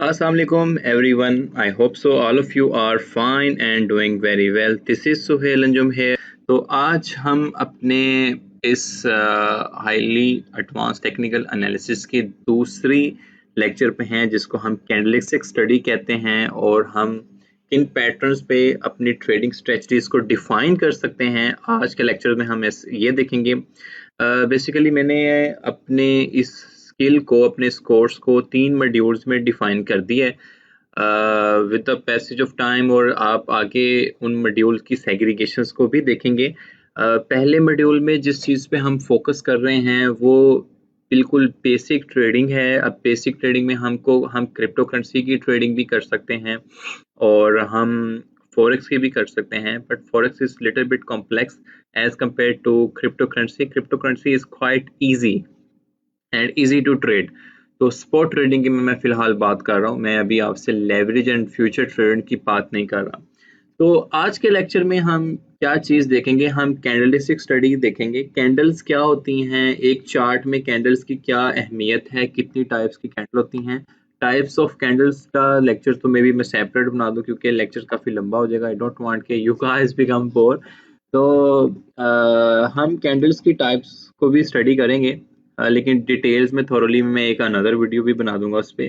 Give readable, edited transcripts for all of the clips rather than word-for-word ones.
Assalamualaikum everyone. I hope so all of you are fine and doing very well. This is Suhail Anjum here. तो आज हम अपने इस highly advance technical analysis की दूसरी lecture पे हैं जिसको हम कैंडलस्टिक स्टडी कहते हैं और हम किन पैटर्न्स पे अपनी ट्रेडिंग स्ट्रेटजीज को डिफाइन कर सकते हैं। आज के लेक्चर में हम ये देखेंगे। बेसिकली मैंने अपने इस स्किल को, अपने इस कोर्स को 3 मॉड्यूल्स में डिफाइन कर दिया है with the passage of time, और आप आगे उन मॉड्यूल की सेग्रीगेशंस को भी देखेंगे। पहले मॉड्यूल में जिस चीज़ पे हम फोकस कर रहे हैं वो बिल्कुल बेसिक ट्रेडिंग है। अब बेसिक ट्रेडिंग में हम क्रिप्टो करेंसी की ट्रेडिंग भी कर सकते हैं और हम फॉरेक्स की भी कर सकते हैं, but forex is little bit complex as compare to crypto currency. Crypto currency is quite easy and easy to trade. तो स्पॉट ट्रेडिंग की मैं फिलहाल बात कर रहा हूँ, मैं अभी आपसे लेवरेज एंड फ्यूचर ट्रेड की बात नहीं कर रहा। तो आज के लेक्चर में हम क्या चीज़ देखेंगे, हम कैंडलस्टिक स्टडी देखेंगे। कैंडल्स क्या होती हैं, एक चार्ट में कैंडल्स की क्या अहमियत है, कितनी टाइप्स की कैंडल होती हैं, टाइप्स ऑफ कैंडल्स का लेक्चर तो मे बी मैं सेपरेट बना दूं क्योंकि लेक्चर काफ़ी लंबा हो जाएगा। आई डोंट वांट के यू गाइस बिकम बोर। तो हम कैंडल्स की टाइप्स को भी स्टडी करेंगे, लेकिन डिटेल्स में थोरली मैं एक अनदर वीडियो भी बना दूंगा उस पर।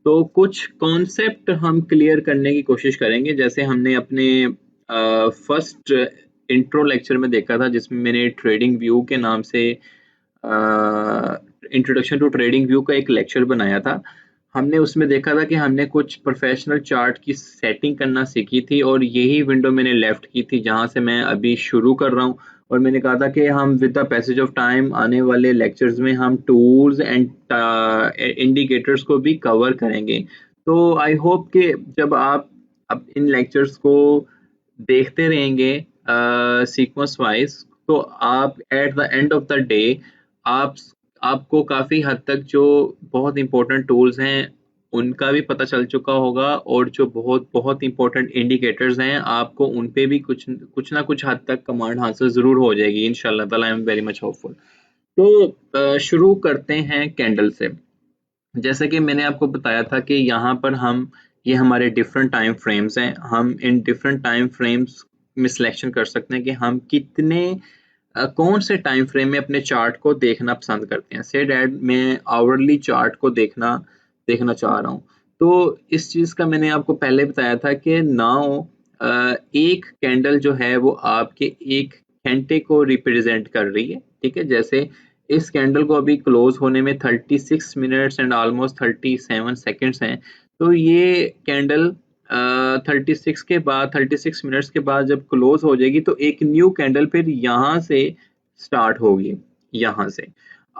तो कुछ कॉन्सेप्ट हम क्लियर करने की कोशिश करेंगे, जैसे हमने अपने फर्स्ट इंट्रो लेक्चर में देखा था जिसमें मैंने ट्रेडिंग व्यू के नाम से इंट्रोडक्शन टू ट्रेडिंग व्यू का एक लेक्चर बनाया था। हमने उसमें देखा था कि हमने कुछ प्रोफेशनल चार्ट की सेटिंग करना सीखी थी और यही विंडो मैंने लेफ्ट की थी जहां से मैं अभी शुरू कर रहा हूं। और मैंने कहा था कि हम with the passage of time आने वाले लेक्चर्स में हम टूल्स एंड इंडिकेटर्स को भी कवर करेंगे। तो आई होप कि जब आप अब इन लेक्चर्स को देखते रहेंगे सीक्वेंस वाइज, तो आप at the end of the day आपको काफ़ी हद तक जो बहुत इंपॉर्टेंट टूल्स हैं उनका भी पता चल चुका होगा, और जो बहुत बहुत इंपॉर्टेंट इंडिकेटर्स हैं आपको उन पे भी कुछ ना कुछ हद तक कमांड हासिल ज़रूर हो जाएगी इंशाल्लाह ताला। I am very much hopeful. तो शुरू करते हैं कैंडल से। जैसे कि मैंने आपको बताया था कि यहाँ पर ये हमारे डिफरेंट टाइम फ्रेम्स हैं। हम इन डिफरेंट टाइम फ्रेम्स में सिलेक्शन कर सकते हैं कि हम कितने कौन से टाइम फ्रेम में अपने चार्ट को देखना पसंद करते हैं। से डैट मैं आवरली चार्ट को देखना चाह रहा हूँ। तो इस चीज़ का मैंने आपको पहले बताया था कि नाउ एक कैंडल जो है वो आपके एक घंटे को रिप्रेजेंट कर रही है। ठीक है, जैसे इस कैंडल को अभी क्लोज होने में 36 मिनट्स एंड ऑलमोस्ट 37 सेकेंड्स हैं। तो ये कैंडल 36 मिनट्स के बाद जब क्लोज हो जाएगी तो एक न्यू कैंडल फिर यहाँ से स्टार्ट होगी। यहाँ से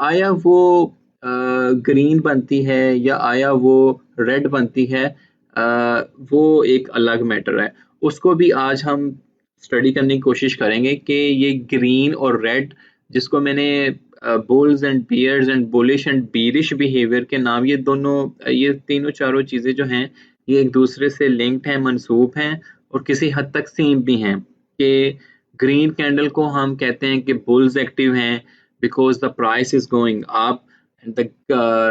आया वो ग्रीन बनती है या आया वो रेड बनती है, वो एक अलग मैटर है। उसको भी आज हम स्टडी करने की कोशिश करेंगे कि ये ग्रीन और रेड, जिसको मैंने bulls and bears and bullish and bearish behaviour के नाम, ये तीनों चारों चीज़ें जो हैं ये एक दूसरे से लिंक्ड हैं, मंसूब हैं और किसी हद तक सेम भी हैं। कि ग्रीन कैंडल को हम कहते हैं कि बुल्स एक्टिव हैं because the price is going up, and the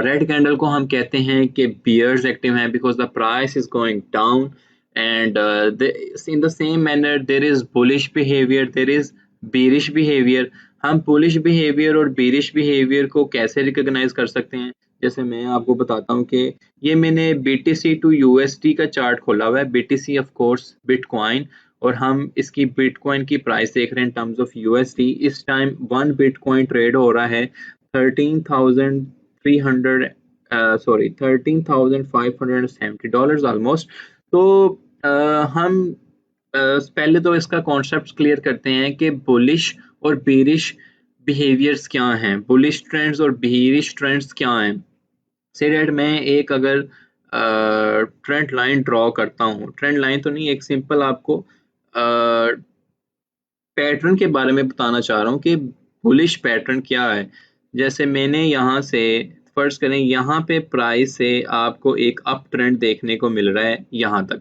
red candle को हम कहते हैं कि बियर्स एक्टिव हैं because the price is going down. And in the same manner there is bullish behavior, there is bearish behavior। हम bullish behaviour और bearish behaviour को कैसे रिकॉग्नाइज कर सकते हैं, जैसे मैं आपको बताता हूँ कि ये मैंने BTC टू USD का चार्ट खोला हुआ है। BTC ऑफ कोर्स बिटकॉइन, और हम इसकी बिटकॉइन की प्राइस देख रहे हैं इन टर्म्स ऑफ USD। इस टाइम 1 बिटकॉइन ट्रेड हो रहा है 13,570 डॉलर्स ऑलमोस्ट। तो हम पहले तो इसका कॉन्सेप्ट क्लियर करते हैं कि बुलिश और बेरिश बिहेवियर्स क्या हैं, बुलिश ट्रेंड्स और बेरिश ट्रेंड्स क्या हैं। से डेट मैं एक अगर ट्रेंड लाइन ड्रॉ करता हूँ, ट्रेंड लाइन तो नहीं, एक सिंपल आपको पैटर्न के बारे में बताना चाह रहा हूँ कि बुलिश पैटर्न क्या है। जैसे मैंने यहाँ से फर्ज करें, यहाँ पे प्राइस से आपको एक अप ट्रेंड देखने को मिल रहा है यहाँ तक,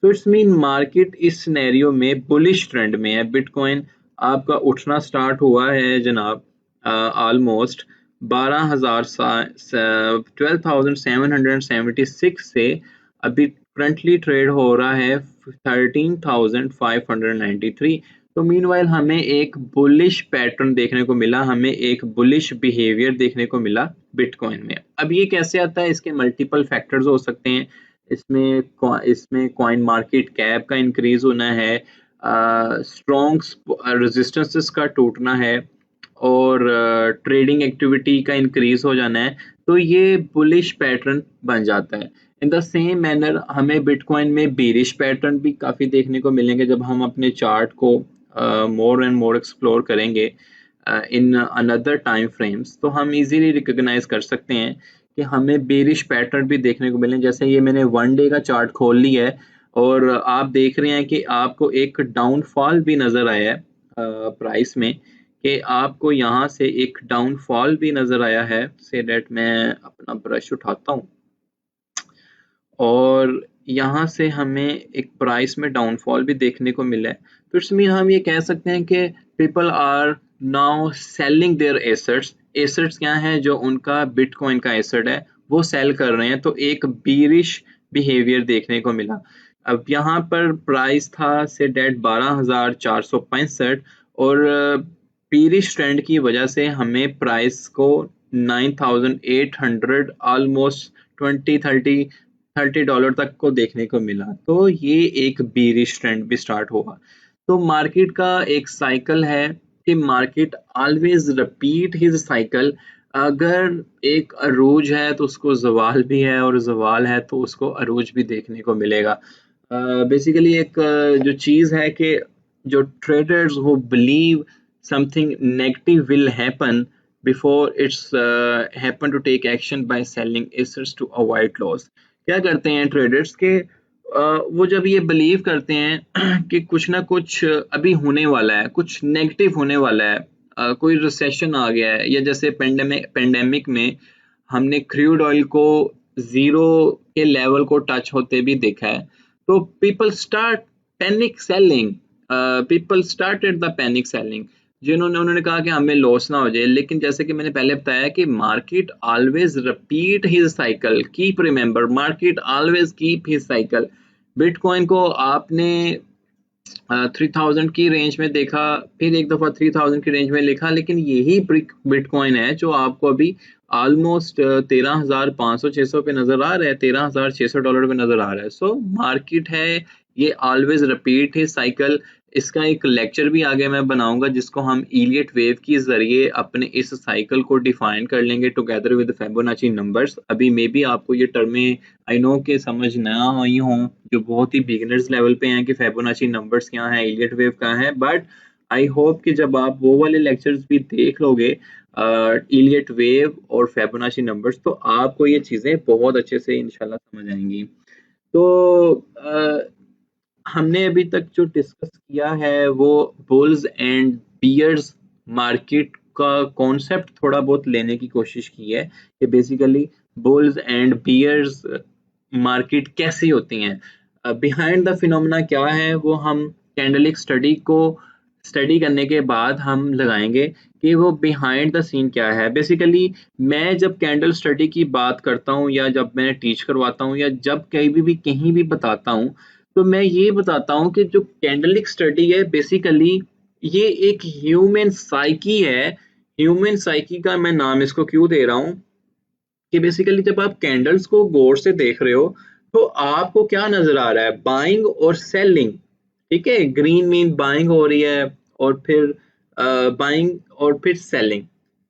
तो इट्स मीन मार्केट इस सिनेरियो में बुलिश ट्रेंड में है। बिटकॉइन आपका उठना स्टार्ट हुआ है जनाब ऑलमोस्ट 12,776 से अभी करंटली ट्रेड हो रहा है 13,593। तो मीनवाइल हमें एक बुलिश पैटर्न देखने को मिला, हमें एक बुलिश बिहेवियर देखने को मिला बिटकॉइन में। अब ये कैसे आता है, इसके मल्टीपल फैक्टर्स हो सकते हैं। इसमें कॉइन मार्केट कैप का इंक्रीज होना है, स्ट्रॉन्ग रेजिस्टेंसेस का टूटना है, और ट्रेडिंग एक्टिविटी का इंक्रीज हो जाना है, तो ये बुलिश पैटर्न बन जाता है। इन द सेम मैनर हमें बिटकॉइन में बेरिश पैटर्न भी काफ़ी देखने को मिलेंगे जब हम अपने चार्ट को मोर एंड मोर एक्सप्लोर करेंगे इन अनदर टाइम फ्रेम्स, तो हम इजीली रिकॉग्नाइज कर सकते हैं कि हमें बेरिश पैटर्न भी देखने को मिले। जैसे ये मैंने 1 डे का चार्ट खोल लिया है और आप देख रहे हैं कि आपको एक डाउनफॉल भी नज़र आया है प्राइस में, कि आपको यहाँ से एक डाउनफॉल भी नज़र आया है। से डेट मैं अपना ब्रश उठाता हूँ और यहाँ से हमें एक प्राइस में डाउनफॉल भी देखने को मिला है। तो इट्स मीन हम ये कह सकते हैं कि people are now selling their assets. Assets क्या हैं, जो उनका बिटकॉइन का एसेट है वो सेल कर रहे हैं, तो एक बीरिश बिहेवियर देखने को मिला। अब यहाँ पर प्राइस था से डेट 12,465 और बीरिश ट्रेंड की वजह से हमें प्राइस को 9,800 ऑलमोस्ट 20-30 डॉलर तक को देखने को मिला। तो ये एक बीरिश ट्रेंड भी स्टार्ट हुआ। तो मार्केट का एक साइकिल है कि market always repeat his cycle. अगर एक अरूज है तो उसको जवाल भी है, और जवाल है तो उसको अरूज भी देखने को मिलेगा। बेसिकली एक जो चीज़ है कि जो ट्रेडर्स वो believe something negative will happen before it's happen to take action by selling assets to avoid loss. क्या करते हैं ट्रेडर्स के वो जब ये बिलीव करते हैं कि कुछ ना कुछ अभी होने वाला है, कुछ नेगेटिव होने वाला है, कोई रिसेशन आ गया है, या जैसे पेंडेमिक में हमने क्रूड ऑयल को जीरो के लेवल को टच होते भी देखा है, तो people start panic selling. People started the panic selling, उन्होंने कहा कि हमें लॉस ना हो जाए। लेकिन जैसे कि मैंने पहले बताया कि market always repeat his cycle, keep remember market always keep his cycle. Bitcoin को आपने 3000 की रेंज में देखा, फिर एक दफा 3000 की रेंज में लिखा, लेकिन यही बिटकॉइन है जो आपको अभी ऑलमोस्ट 13,500-600 पे नजर आ रहा है, $13,600 पे नजर आ रहा है। सो मार्केट है ये ऑलवेज रिपीट है साइकिल। इसका एक लेक्चर भी आगे मैं बनाऊंगा जिसको हम इलियट वेव के जरिए अपने इस साइकिल को डिफाइन कर लेंगे टुगेदर विद फिबोनाची नंबर्स। अभी मे बी आपको ये टर्में आई नो के समझ ना आई हों, जो बहुत ही बिगिनर्स लेवल पे हैं कि फिबोनाची नंबर्स क्या है, इलियट वेव क्या है, बट आई होप कि जब आप वो वाले लेक्चर्स भी देख लोगे इलियट वेव और फिबोनाची नंबर्स, तो आपको ये चीज़ें बहुत अच्छे से इंशाल्लाह समझ आएंगी। तो हमने अभी तक जो डिस्कस किया है वो बुल्स एंड बियर्स मार्केट का कॉन्सेप्ट थोड़ा बहुत लेने की कोशिश की है कि basically bulls and bears market कैसी होती हैं, बिहाइंड द फिनोमेना क्या है, वो हम कैंडलिक स्टडी को स्टडी करने के बाद हम लगाएंगे कि वो बिहाइंड द सीन क्या है। बेसिकली मैं जब कैंडल स्टडी की बात करता हूँ, या जब मैं टीच करवाता हूँ, या जब कहीं भी बताता हूँ, तो मैं ये बताता हूँ कि जो कैंडलिक स्टडी है बेसिकली ये एक ह्यूमन साइकी है। ह्यूमन साइकी का मैं नाम इसको क्यों दे रहा हूँ कि बेसिकली जब आप कैंडल्स को गौर से देख रहे हो तो आपको क्या नजर आ रहा है, बाइंग और सेलिंग। ठीक है, ग्रीन मीन बाइंग हो रही है, और फिर बाइंग और फिर सेलिंग।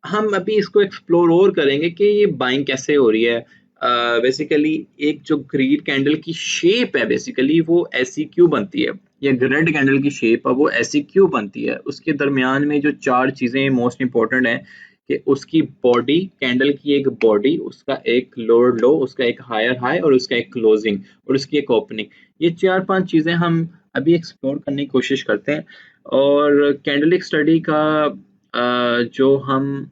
हम अभी इसको एक्सप्लोर और करेंगे कि ये बाइंग कैसे हो रही है। बेसिकली एक जो ग्रीन कैंडल की शेप है बेसिकली वो ऐसी क्यों बनती है, या रेड कैंडल की शेप है वो ऐसी क्यों बनती है। उसके दरमियान में जो 4 चीजें मोस्ट इंपॉर्टेंट है कि उसकी बॉडी, कैंडल की एक बॉडी, उसका एक लोअर लो, उसका एक हायर हाई, और उसका एक क्लोजिंग, और उसकी एक ओपनिंग। ये 4-5 चीजें हम अभी एक्सप्लोर करने की कोशिश करते हैं। और कैंडलिक स्टडी का जो हम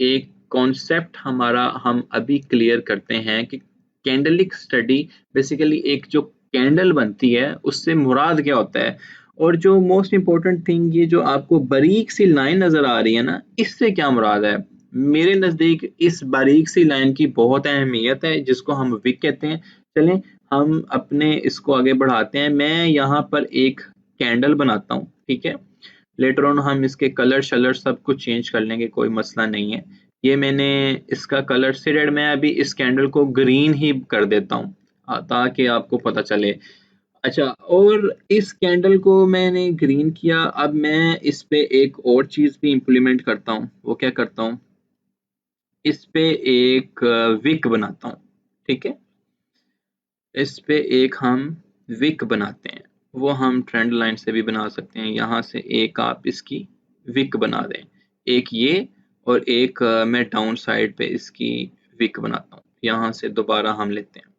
एक कॉन्सेप्ट हमारा हम अभी क्लियर करते हैं कि कैंडलिक स्टडी बेसिकली एक जो कैंडल बनती है उससे मुराद क्या होता है, और जो मोस्ट इंपॉर्टेंट थिंग ये जो आपको बारीक सी लाइन नजर आ रही है ना, इससे क्या मुराद है। मेरे नजदीक इस बारीक सी लाइन की बहुत अहमियत है जिसको हम विक कहते हैं। चलें हम अपने इसको आगे बढ़ाते हैं। मैं यहाँ पर एक कैंडल बनाता हूँ, ठीक है। लेटर ऑन हम इसके कलर शलर सब कुछ चेंज कर लेंगे, कोई मसला नहीं है। ये मैंने इसका कलर सीडेड, मैं अभी इस कैंडल को ग्रीन ही कर देता हूँ ताकि आपको पता चले। अच्छा, और इस कैंडल को मैंने ग्रीन किया। अब मैं इस पे एक और चीज भी इम्प्लीमेंट करता हूँ। वो क्या करता हूँ, इस पे एक विक बनाता हूँ, ठीक है। इस पे एक हम विक बनाते हैं। वो हम ट्रेंड लाइन से भी बना सकते हैं। यहाँ से एक आप इसकी विक बना दें, एक ये, और एक मैं डाउन साइड पे इसकी विक बनाता हूँ। यहाँ से दोबारा हम लेते हैं,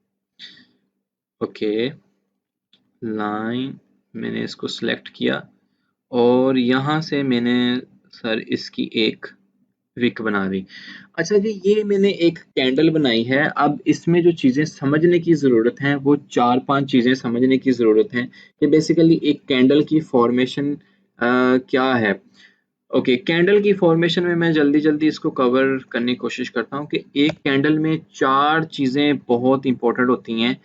ओके, लाइन, मैंने इसको सिलेक्ट किया और यहाँ से मैंने सर इसकी एक विक बना दी। अच्छा जी, ये मैंने एक कैंडल बनाई है। अब इसमें जो चीज़ें समझने की ज़रूरत है वो 4-5 चीज़ें समझने की ज़रूरत है कि बेसिकली एक कैंडल की फॉर्मेशन क्या है। ओके, कैंडल की फॉर्मेशन में मैं जल्दी जल्दी इसको कवर करने की कोशिश करता हूँ कि एक कैंडल में 4 चीज़ें बहुत इंपॉर्टेंट होती हैं।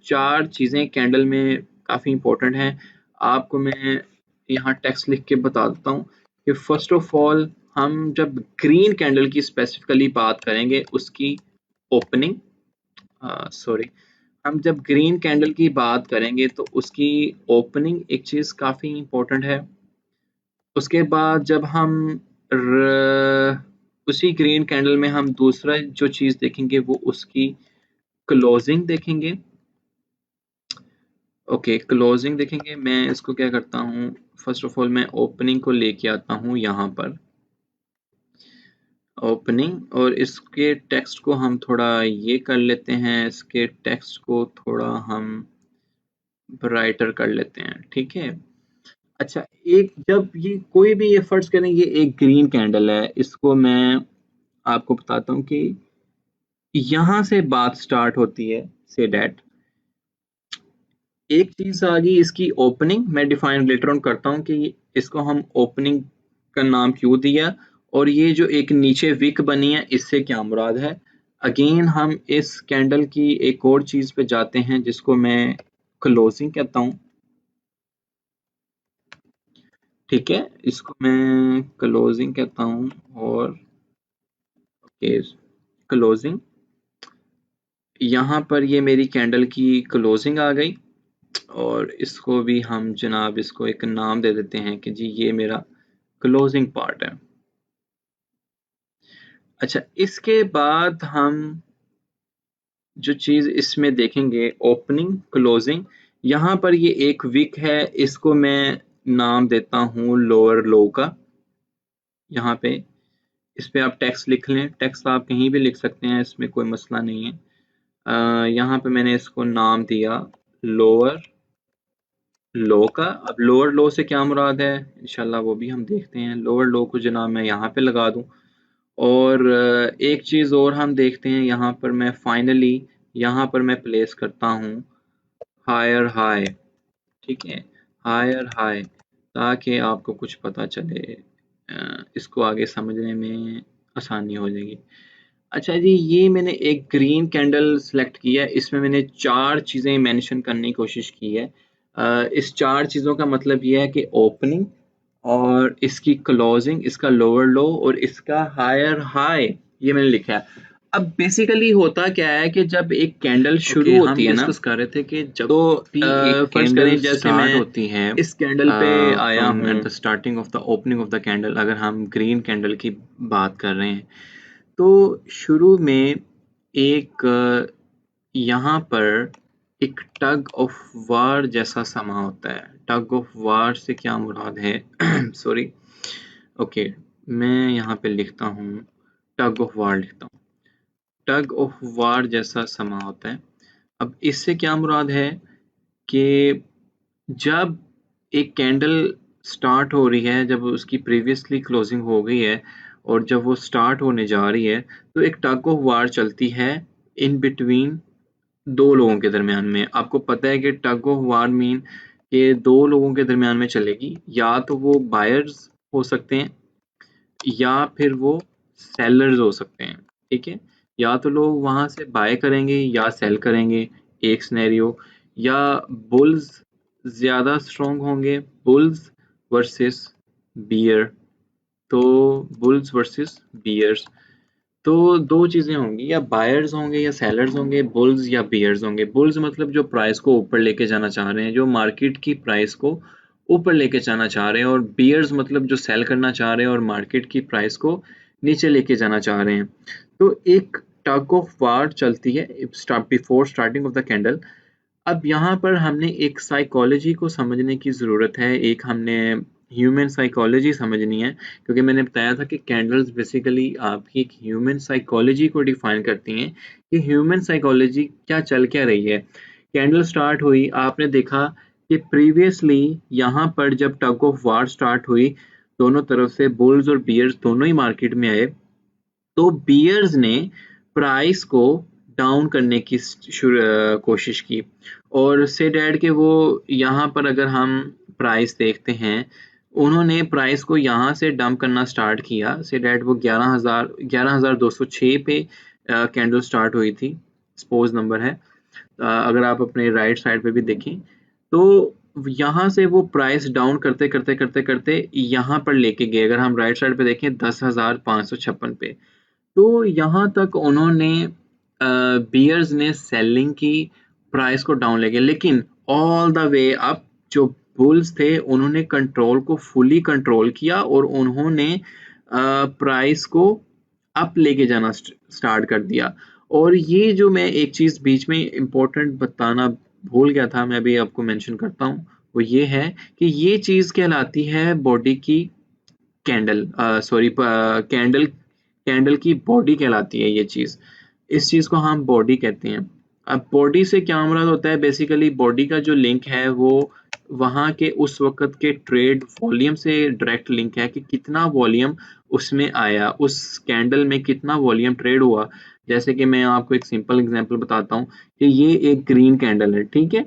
4 चीज़ें कैंडल में काफ़ी इंपॉर्टेंट हैं। आपको मैं यहाँ टेक्स्ट लिख के बता देता हूँ कि फर्स्ट ऑफ ऑल हम जब ग्रीन कैंडल की स्पेसिफिकली बात करेंगे उसकी ओपनिंग, सॉरी, हम जब ग्रीन कैंडल की बात करेंगे तो उसकी ओपनिंग एक चीज़ काफ़ी इंपॉर्टेंट है। उसके बाद जब हम उसी ग्रीन कैंडल में हम दूसरा जो चीज़ देखेंगे वो उसकी क्लोजिंग देखेंगे। ओके, क्लोजिंग देखेंगे। मैं इसको क्या करता हूँ, फर्स्ट ऑफ ऑल मैं ओपनिंग को लेके आता हूँ यहाँ पर, ओपनिंग, और इसके टेक्स्ट को हम थोड़ा ये कर लेते हैं, इसके टेक्स्ट को थोड़ा हम ब्राइटर कर लेते हैं, ठीक है। अच्छा, एक जब ये कोई भी ये फर्ज करें ये एक ग्रीन कैंडल है, इसको मैं आपको बताता हूँ कि यहाँ से बात स्टार्ट होती है, से डैट एक चीज आ गई इसकी ओपनिंग। मैं डिफाइन लेटर ऑन करता हूँ कि इसको हम ओपनिंग का नाम क्यों दिया, और ये जो एक नीचे विक बनी है इससे क्या मुराद है। अगेन हम इस कैंडल की एक और चीज पे जाते हैं जिसको मैं क्लोजिंग कहता हूँ, ठीक है। इसको मैं क्लोजिंग कहता हूँ, और क्लोजिंग, यहाँ पर ये मेरी कैंडल की क्लोजिंग आ गई। और इसको भी हम जनाब इसको एक नाम दे देते हैं कि जी ये मेरा क्लोजिंग पार्ट है। अच्छा, इसके बाद हम जो चीज़ इसमें देखेंगे ओपनिंग क्लोजिंग, यहाँ पर ये एक विक है, इसको मैं नाम देता हूँ लोअर लो का। यहाँ पे इस पे आप टेक्स्ट लिख लें, टेक्स्ट आप कहीं भी लिख सकते हैं, इसमें कोई मसला नहीं है। यहाँ पे मैंने इसको नाम दिया लोअर लो का। अब लोअर लो से क्या मुराद है इंशाल्लाह वो भी हम देखते हैं। लोअर लो को जनाब मैं यहाँ पे लगा दूं, और एक चीज़ और हम देखते हैं, यहाँ पर मैं फाइनली यहाँ पर मैं प्लेस करता हूँ हायर हाई, ठीक है, हायर हाई, ताकि आपको कुछ पता चले, इसको आगे समझने में आसानी हो जाएगी। अच्छा जी, ये मैंने एक ग्रीन कैंडल सेलेक्ट किया है, इसमें मैंने 4 चीज़ें मेंशन करने की कोशिश की है। इस 4 चीज़ों का मतलब ये है कि ओपनिंग, और इसकी क्लोजिंग, इसका लोअर लो, और इसका हायर हाई, ये मैंने लिखा है। अब बेसिकली होता क्या है कि जब एक कैंडल शुरू होती है ना, डिस्कस कर रहे थे कि जब तो भी एक फर्ज कैंडल करें जैसे स्टार्ट मैं होती है इस कैंडल पे आया फ्रॉम हूँ, at the starting of the opening of the candle, अगर हम ग्रीन कैंडल की बात कर रहे हैं तो शुरू में एक यहाँ पर एक टग ऑफ वार जैसा समा होता है। टग ऑफ वार से क्या मुराद है सॉरी, ओके, मैं यहाँ पे लिखता हूँ टग ऑफ वार लिखता हूँ। टग ऑफ वार जैसा समा होता है। अब इससे क्या मुराद है कि जब एक कैंडल स्टार्ट हो रही है, जब उसकी प्रीवियसली क्लोजिंग हो गई है और जब वो स्टार्ट होने जा रही है, तो एक टग ऑफ वार चलती है इन बिटवीन दो लोगों के दरमियान में। आपको पता है कि टग ऑफ वार मीन कि दो लोगों के दरमियान में चलेगी, या तो वो बायर्स हो सकते हैं या फिर वो सेलर्स हो सकते हैं, ठीक है। या तो लोग वहां से बाय करेंगे या सेल करेंगे, एक सिनेरियो, या बुल्स ज़्यादा स्ट्रॉन्ग होंगे, बुल्स वर्सेस बियर। तो बुल्स वर्सेस बियर्स, तो दो चीज़ें होंगी, या बायर्स होंगे या सेलर्स होंगे, बुल्स या बियर्स होंगे। बुल्स मतलब जो प्राइस को ऊपर लेके जाना चाह रहे हैं, जो मार्केट की प्राइस को ऊपर लेके जाना चाह रहे हैं, और बियर्स मतलब जो सेल करना चाह रहे हैं और मार्केट की प्राइस को नीचे लेके जाना चाह रहे हैं। तो एक टग ऑफ वार चलती है before starting of the candle. अब यहाँ पर हमने एक साइकोलॉजी को समझने की ज़रूरत है, एक हमने ह्यूमन साइकोलॉजी समझनी है, क्योंकि मैंने बताया था कि कैंडल्स बेसिकली आपकी एक ह्यूमन साइकोलॉजी को डिफाइन करती हैं कि ह्यूमन साइकोलॉजी क्या चल क्या रही है। कैंडल स्टार्ट हुई, आपने देखा कि प्रीवियसली यहाँ पर जब टग ऑफ वार स्टार्ट हुई, दोनों तरफ से बुल्स और बियर्स दोनों ही मार्केट में आए, तो बियर्स ने प्राइस को डाउन करने की कोशिश की, और से डैट के वो यहाँ पर अगर हम प्राइस देखते हैं, उन्होंने प्राइस को यहाँ से डंप करना स्टार्ट किया। से डैट वो 11,206 पे कैंडल स्टार्ट हुई थी, सपोज नंबर है। अगर आप अपने राइट साइड पे भी देखें, तो यहाँ से वो प्राइस डाउन करते करते करते करते यहाँ पर लेके गए। अगर हम राइट साइड पे देखें 10,556 पे, तो यहाँ तक उन्होंने बियर्स ने सेलिंग की, प्राइस को डाउन ले गए, लेकिन ऑल द वे अप जो बुल्स थे उन्होंने कंट्रोल को फुली कंट्रोल किया, और उन्होंने प्राइस को अप लेके जाना स्टार्ट कर दिया। और ये जो मैं एक चीज़ बीच में इम्पोर्टेंट बताना भूल गया था, मैं अभी आपको मेंशन करता हूँ, वो ये है कि ये चीज़ कहलाती है बॉडी की कैंडल, सॉरी कैंडल की बॉडी कहलाती है ये चीज़। इस चीज़ को हम बॉडी कहते हैं। अब बॉडी से क्या मुराद होता है, बेसिकली बॉडी का जो लिंक है वो वहाँ के उस वक्त के ट्रेड वॉल्यूम से डायरेक्ट लिंक है, कि कितना वॉल्यूम उसमें आया, उस कैंडल में कितना वॉल्यूम ट्रेड हुआ। जैसे कि मैं आपको एक सिंपल एग्जांपल बताता हूँ कि ये एक ग्रीन कैंडल है, ठीक है।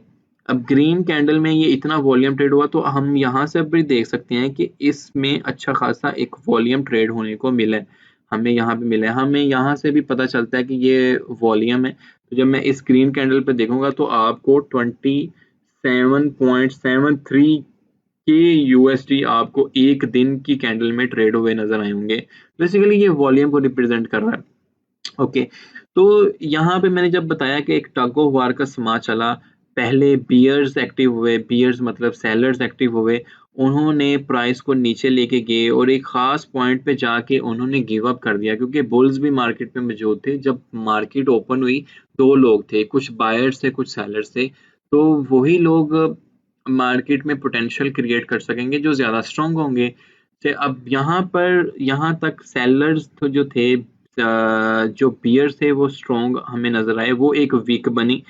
अब ग्रीन कैंडल में ये इतना वॉल्यूम ट्रेड हुआ, तो हम यहाँ से भी देख सकते हैं कि इसमें अच्छा खासा एक वॉल्यूम ट्रेड होने को मिला है, हमें यहाँ पे मिला है। हमें यहाँ से भी पता चलता है कि ये वॉल्यूम है। तो जब मैं इस ग्रीन कैंडल पे देखूंगा तो आपको 27.73 के यूएसडी आपको एक दिन की कैंडल में ट्रेड हुए नजर आए होंगे। बेसिकली ये वॉल्यूम को रिप्रेजेंट कर रहा है। ओके, तो यहाँ पे मैंने जब बताया कि एक टग ऑफ वार का समा चला, पहले बियर्स एक्टिव हुए, बियर्स मतलब सेलर्स एक्टिव हुए, उन्होंने प्राइस को नीचे लेके गए, और एक खास पॉइंट पे जाके उन्होंने गिव अप कर दिया, क्योंकि बुल्स भी मार्केट में मौजूद थे। जब मार्केट ओपन हुई, दो लोग थे, कुछ बायर्स थे कुछ सेलर्स थे, तो वही लोग मार्केट में पोटेंशियल क्रिएट कर सकेंगे जो ज्यादा स्ट्रांग होंगे। से अब यहाँ पर यहाँ तक सेलर्स तो जो थे, जो बियर थे वो स्ट्रॉन्ग हमें नजर आए, वो एक वीक बनी,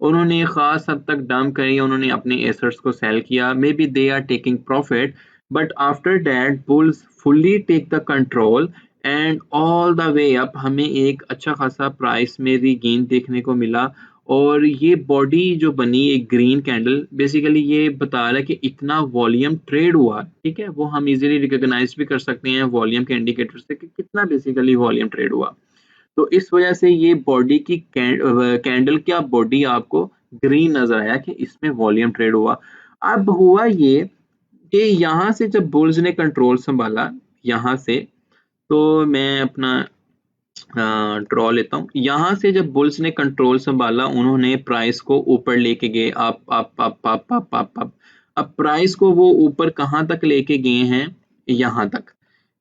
उन्होंने खास हद तक डंप करी, उन्होंने अपने एसेट्स को सेल किया, maybe they are taking profit, but after that bulls fully take the control and all the way up हमें एक अच्छा खासा प्राइस में रीगेन देखने को मिला। और ये बॉडी जो बनी एक ग्रीन कैंडल, बेसिकली ये बता रहा है कि इतना वॉल्यूम ट्रेड हुआ, ठीक है। वो हम इजीली रिकॉग्नाइज भी कर सकते हैं वॉल्यूम के इंडिकेटर से कि कितना बेसिकली वॉल्यूम ट्रेड हुआ। तो इस वजह से ये बॉडी की कैंडल का बॉडी आपको ग्रीन नजर आया कि इसमें वॉल्यूम ट्रेड हुआ। अब हुआ ये कि यहाँ से जब बुल्स ने कंट्रोल संभाला, यहाँ से, तो मैं अपना ड्रॉ लेता हूँ। यहाँ से जब बुल्स ने कंट्रोल संभाला, उन्होंने प्राइस को ऊपर लेके गए, up up up up up up up. अब प्राइस को वो ऊपर कहाँ तक लेके गए हैं, यहाँ तक,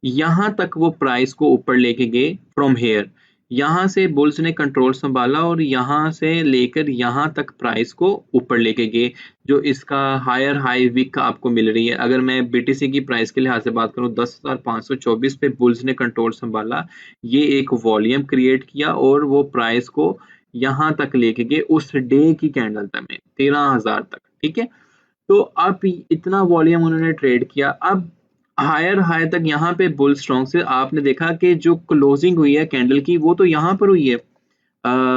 यहाँ तक वो प्राइस को ऊपर लेके गए फ्रॉम हेयर। यहाँ से बुल्स ने कंट्रोल संभाला और यहाँ से लेकर यहाँ तक प्राइस को ऊपर लेके गए, जो इसका हायर हाई विक आपको मिल रही है। अगर मैं बीटीसी की प्राइस के लिहाज से बात करूँ, 10,524 पे बुल्स ने कंट्रोल संभाला, ये एक वॉल्यूम क्रिएट किया और वो प्राइस को यहाँ तक लेके गए उस डे की कैंडल तक में 13,000 तक, ठीक है। तो अब इतना वॉल्यूम उन्होंने ट्रेड किया। अब हायर हाई तक यहाँ पे बुल स्ट्रॉन्ग से आपने देखा कि जो क्लोजिंग हुई है कैंडल की, वो तो यहाँ पर हुई है,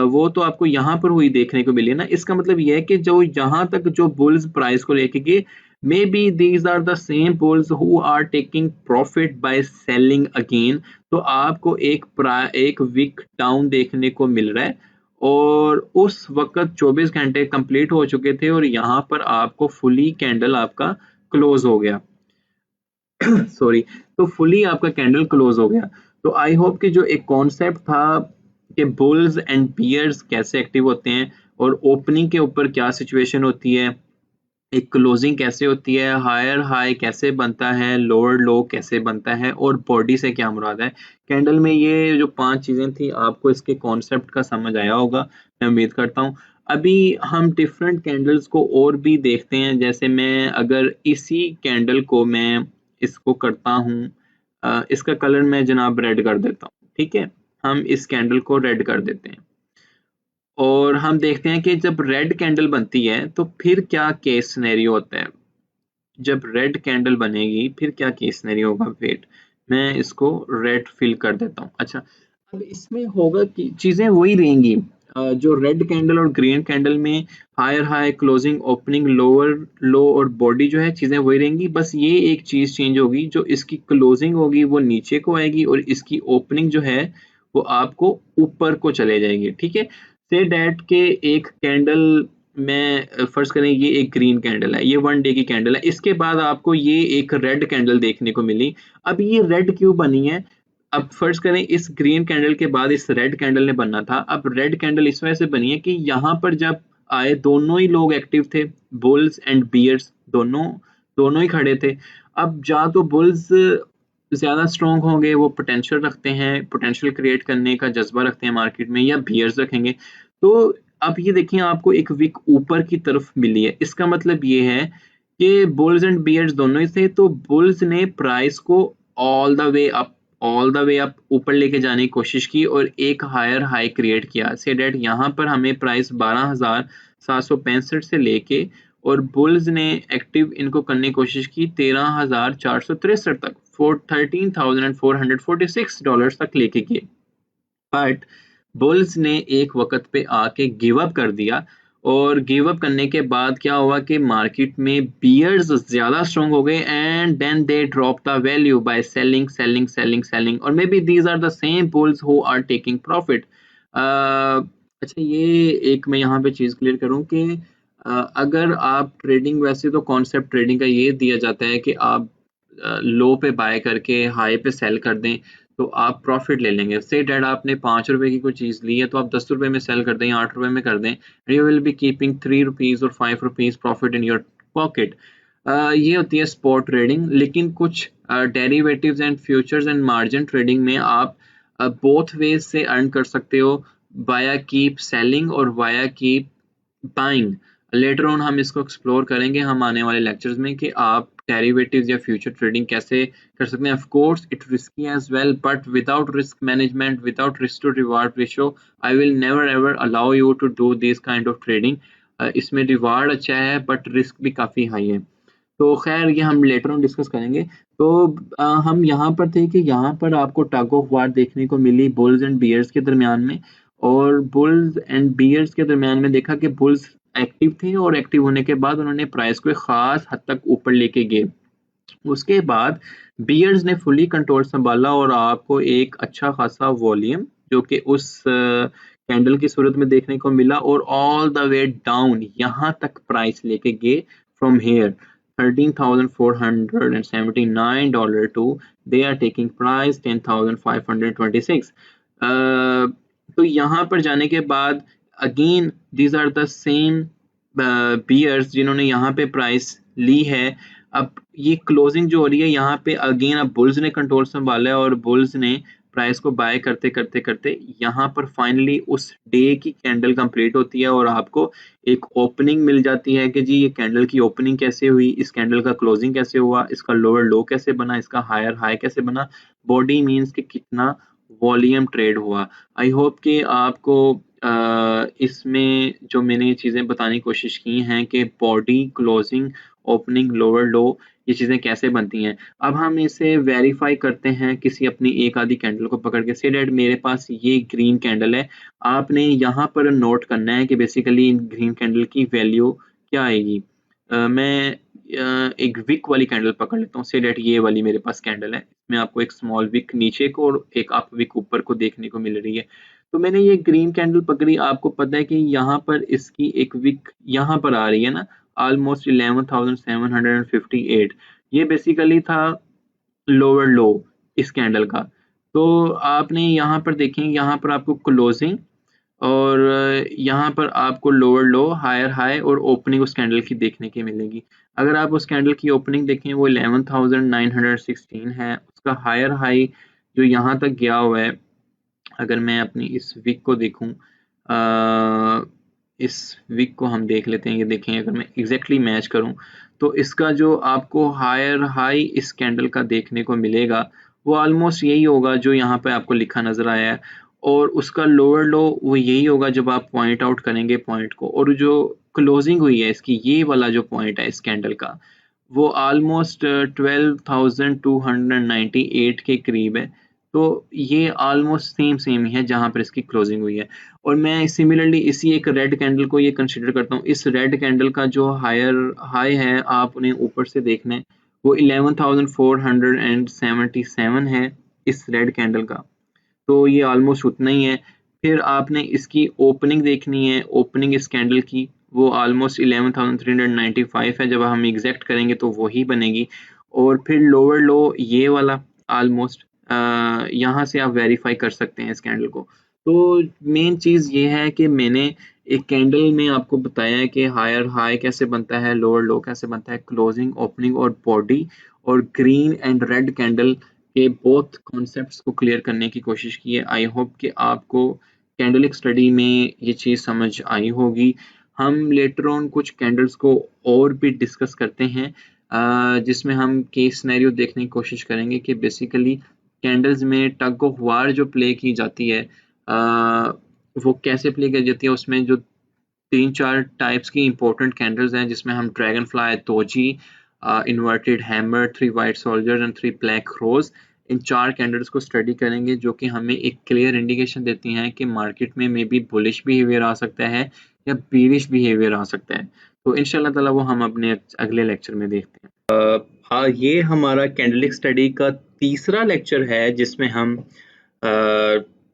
वो तो आपको यहाँ पर हुई देखने को मिली ना। इसका मतलब ये है कि जो यहाँ तक जो बुल्स प्राइस को लेके गए, may be these are the same bulls who are taking profit by selling again. तो आपको एक वीक डाउन देखने को मिल रहा है, और उस वक्त 24 घंटे कंप्लीट हो चुके थे और यहाँ पर आपको फुली कैंडल आपका क्लोज हो गया। सॉरी, तो फुली आपका कैंडल क्लोज हो गया। तो आई होप कि जो एक कॉन्सेप्ट था कि बुल्स एंड बियर्स कैसे एक्टिव होते हैं और ओपनिंग के ऊपर क्या सिचुएशन होती है, एक क्लोजिंग कैसे होती है, हायर हाई कैसे बनता है, लोअर लो कैसे बनता है और बॉडी से क्या मुराद है। कैंडल में ये जो 5 चीजें थी, आपको इसके कॉन्सेप्ट का समझ आया होगा, मैं उम्मीद करता हूँ। अभी हम डिफरेंट कैंडल्स को और भी देखते हैं। जैसे मैं अगर इसी कैंडल को मैं इसको करता हूँ, इसका कलर मैं जनाब रेड कर देता हूँ, ठीक है, हम इस कैंडल को रेड कर देते हैं और हम देखते हैं कि जब रेड कैंडल बनती है तो फिर क्या केस सिनेरियो होता है। जब रेड कैंडल बनेगी फिर क्या केस सिनेरियो होगा। वेट, मैं इसको रेड फिल कर देता हूँ। अच्छा, अब इसमें होगा कि चीजें वही रहेंगी, जो रेड कैंडल और ग्रीन कैंडल में higher high, closing, opening, lower low और बॉडी जो है चीजें वही रहेंगी। बस ये एक चीज चेंज होगी, जो इसकी क्लोजिंग होगी वो नीचे को आएगी और इसकी ओपनिंग जो है वो आपको ऊपर को चले जाएगी, ठीक है। से डैट के एक कैंडल में फर्ज करें ये एक ग्रीन कैंडल है, ये 1 डे की कैंडल है, इसके बाद आपको ये एक रेड कैंडल देखने को मिली। अब ये रेड क्यों बनी है? अब फर्ज करें इस ग्रीन कैंडल के बाद इस रेड कैंडल ने बनना था। अब रेड कैंडल इस वजह से बनी है कि यहाँ पर जब आए दोनों ही लोग एक्टिव थे, बुल्स एंड बियर्स, दोनों दोनों ही खड़े थे। अब जा तो बुल्स ज्यादा स्ट्रॉन्ग होंगे, वो पोटेंशियल रखते हैं, पोटेंशियल क्रिएट करने का जज्बा रखते हैं मार्केट में, या बियर्स रखेंगे। तो अब ये देखिए आपको एक विक ऊपर की तरफ मिली है, इसका मतलब ये है कि बुल्स एंड बियर्स दोनों ही थे। तो बुल्स ने प्राइस को all the way up, all the way up ऊपर लेके जाने की कोशिश की और एक हायर हाई क्रिएट किया। से डेट यहाँ पर हमें प्राइस 12,765 से लेके और बुल्स ने एक्टिव इनको करने की कोशिश की 13,463 तक, $13,446 तक लेके गए। बट बुल्स ने एक वक्त पे आके गिव अप कर दिया और गिव अप करने के बाद क्या हुआ कि मार्केट में बियर्स ज्यादा स्ट्रॉन्ग हो गए and then they drop the value by selling selling selling selling, और may B these are the same bulls who are taking profit. अच्छा, ये एक मैं यहाँ पे चीज क्लियर करूँ कि अगर आप ट्रेडिंग, वैसे तो कॉन्सेप्ट ट्रेडिंग का ये दिया जाता है कि आप लो पे बाय करके हाई पे सेल कर दें तो आप प्रॉफिट ले लेंगे। से डैट आपने 5 रुपए की कोई चीज ली है तो आप 10 रुपए में सेल कर दें, 8 रुपए में कर दें, you will B keeping 3 rupees और 5 rupees profit in your pocket. ये होती है स्पॉट ट्रेडिंग। लेकिन कुछ derivatives and futures and margin trading में आप बोथ वेज से अर्न कर सकते हो, वाया कीप सेलिंग और via keep buying. Later on हम इसको एक्सप्लोर करेंगे हम आने वाले लेक्चर्स में कि आप डेरिवेटिव्स या फ्यूचर ट्रेडिंग कैसे कर सकते हैं। Of course it risky as well, but without risk management, without risk to reward ratio, I will never ever allow you to do this kind of trading. इसमें reward अच्छा है but risk भी काफ़ी high है। तो खैर ये हम लेटर ऑन डिस्कस करेंगे। तो हम यहाँ पर थे कि यहाँ पर आपको टग ऑफ वार देखने को मिली बुल्स एंड बियर्स के दरमियान में, और बुल्स एंड बियर्स के दरमियान में देखा कि बुल्स एक्टिव थे और एक्टिव होने के बाद उन्होंने प्राइस को एक खास हद तक ऊपर लेके गए। उसके बाद बियर्स ने फुली कंट्रोल संभाला और आपको एक अच्छा खासा वॉल्यूम जो कि उस कैंडल की सूरत में देखने को मिला और ऑल द वे डाउन यहाँ तक प्राइस लेके गए from here $13,479 to they are taking price 10,526। तो यहाँ पर जाने के बाद again these are the same bears जिन्होंने यहाँ पे प्राइस ली है। अब ये क्लोजिंग जो हो रही है यहाँ पे अगेन अब बुल्स ने कंट्रोल संभाला है और बुल्स ने प्राइस को बाय करते करते करते यहाँ पर फाइनली उस डे की कैंडल कंप्लीट होती है और आपको एक ओपनिंग मिल जाती है कि जी ये कैंडल की ओपनिंग कैसे हुई, इस कैंडल का क्लोजिंग कैसे हुआ, इसका लोअर लो कैसे बना, इसका हायर हाई कैसे बना, बॉडी मीन्स कि कितना वॉल्यूम ट्रेड हुआ। आई होप कि आपको इसमें जो मैंने चीज़ें बताने की कोशिश की हैं कि बॉडी, क्लोजिंग, ओपनिंग, लोअर लो, ये चीज़ें कैसे बनती हैं। अब हम इसे वेरीफाई करते हैं किसी अपनी एक आधी कैंडल को पकड़ के। से डैट मेरे पास ये ग्रीन कैंडल है, आपने यहाँ पर नोट करना है कि बेसिकली इन ग्रीन कैंडल की वैल्यू क्या आएगी। मैं एक विक वाली कैंडल पकड़ लेता हूँ, से डेट ये वाली मेरे पास कैंडल है, इसमें आपको एक स्मॉल विक नीचे को और एक अप विक ऊपर को देखने को मिल रही है। तो मैंने ये ग्रीन कैंडल पकड़ी, आपको पता है कि यहाँ पर इसकी एक विक यहाँ पर आ रही है ना, ऑलमोस्ट 11,758। ये बेसिकली था लोअर लो इस कैंडल का। तो आपने यहाँ पर देखें, यहाँ पर आपको क्लोजिंग और यहाँ पर आपको लोअर लो, हायर हाई और ओपनिंग उस कैंडल की देखने की मिलेगी। अगर आप उस कैंडल की ओपनिंग देखें, वो 11,916 है। उसका हायर हाई जो यहाँ तक गया हुआ है, अगर मैं अपनी इस वीक को देखूं, इस वीक को हम देख लेते हैं। ये देखें, अगर मैं एग्जैक्टली मैच करूं तो इसका जो आपको हायर हाई इस कैंडल का देखने को मिलेगा वो ऑलमोस्ट यही होगा जो यहाँ पे आपको लिखा नजर आया है, और उसका लोअर लो वो यही होगा जब आप पॉइंट आउट करेंगे पॉइंट को। और जो क्लोजिंग हुई है इसकी, ये वाला जो पॉइंट है इस कैंडल का, वो ऑलमोस्ट 12,298 के करीब है। तो ये ऑलमोस्ट सेम ही है जहां पर इसकी क्लोजिंग हुई है। और मैं सिमिलरली इसी एक रेड कैंडल को ये कंसिडर करता हूँ। इस रेड कैंडल का जो हायर हाई है, आप उन्हें ऊपर से देखना है, वो 11,477 है इस रेड कैंडल का। तो ये ऑलमोस्ट उतना ही है। फिर आपने इसकी ओपनिंग देखनी है, ओपनिंग इस कैंडल की वो ऑलमोस्ट 11,395 है। जब हम एग्जैक्ट करेंगे तो वही बनेगी। और फिर लोअर लो ये वाला ऑलमोस्ट यहाँ से आप वेरीफाई कर सकते हैं इस कैंडल को। तो मेन चीज़ ये है कि मैंने एक कैंडल में आपको बताया है कि हायर हाई कैसे बनता है, लोअर लो कैसे बनता है, क्लोजिंग, ओपनिंग और बॉडी, और ग्रीन एंड रेड कैंडल के बोथ कॉन्सेप्ट्स को क्लियर करने की कोशिश की है। आई होप कि आपको कैंडलिक स्टडी में ये चीज़ समझ आई होगी। हम लेटर ऑन कुछ कैंडल्स को और भी डिस्कस करते हैं, जिसमें हम केस सिनेरियो देखने की कोशिश करेंगे कि बेसिकली कैंडल्स में टग ऑफ वार जो प्ले की जाती है, वो कैसे प्ले की जाती है। उसमें जो 3-4 टाइप्स की इंपॉर्टेंट कैंडल्स हैं, जिसमें हम dragonfly, doji, inverted hammer, 3 white soldiers and 3 black crows, इन 4 कैंडल्स को स्टडी करेंगे, जो कि हमें एक क्लियर इंडिकेशन देती हैं कि मार्केट में मे बी बुलिश बिहेवियर आ सकता है या बीरिश बिहेवियर आ सकता है। तो इंशाल्लाह ताला वो हम अपने अगले लेक्चर में देखते हैं। हाँ, ये हमारा कैंडलिक स्टडी का तीसरा लेक्चर है, जिसमें हम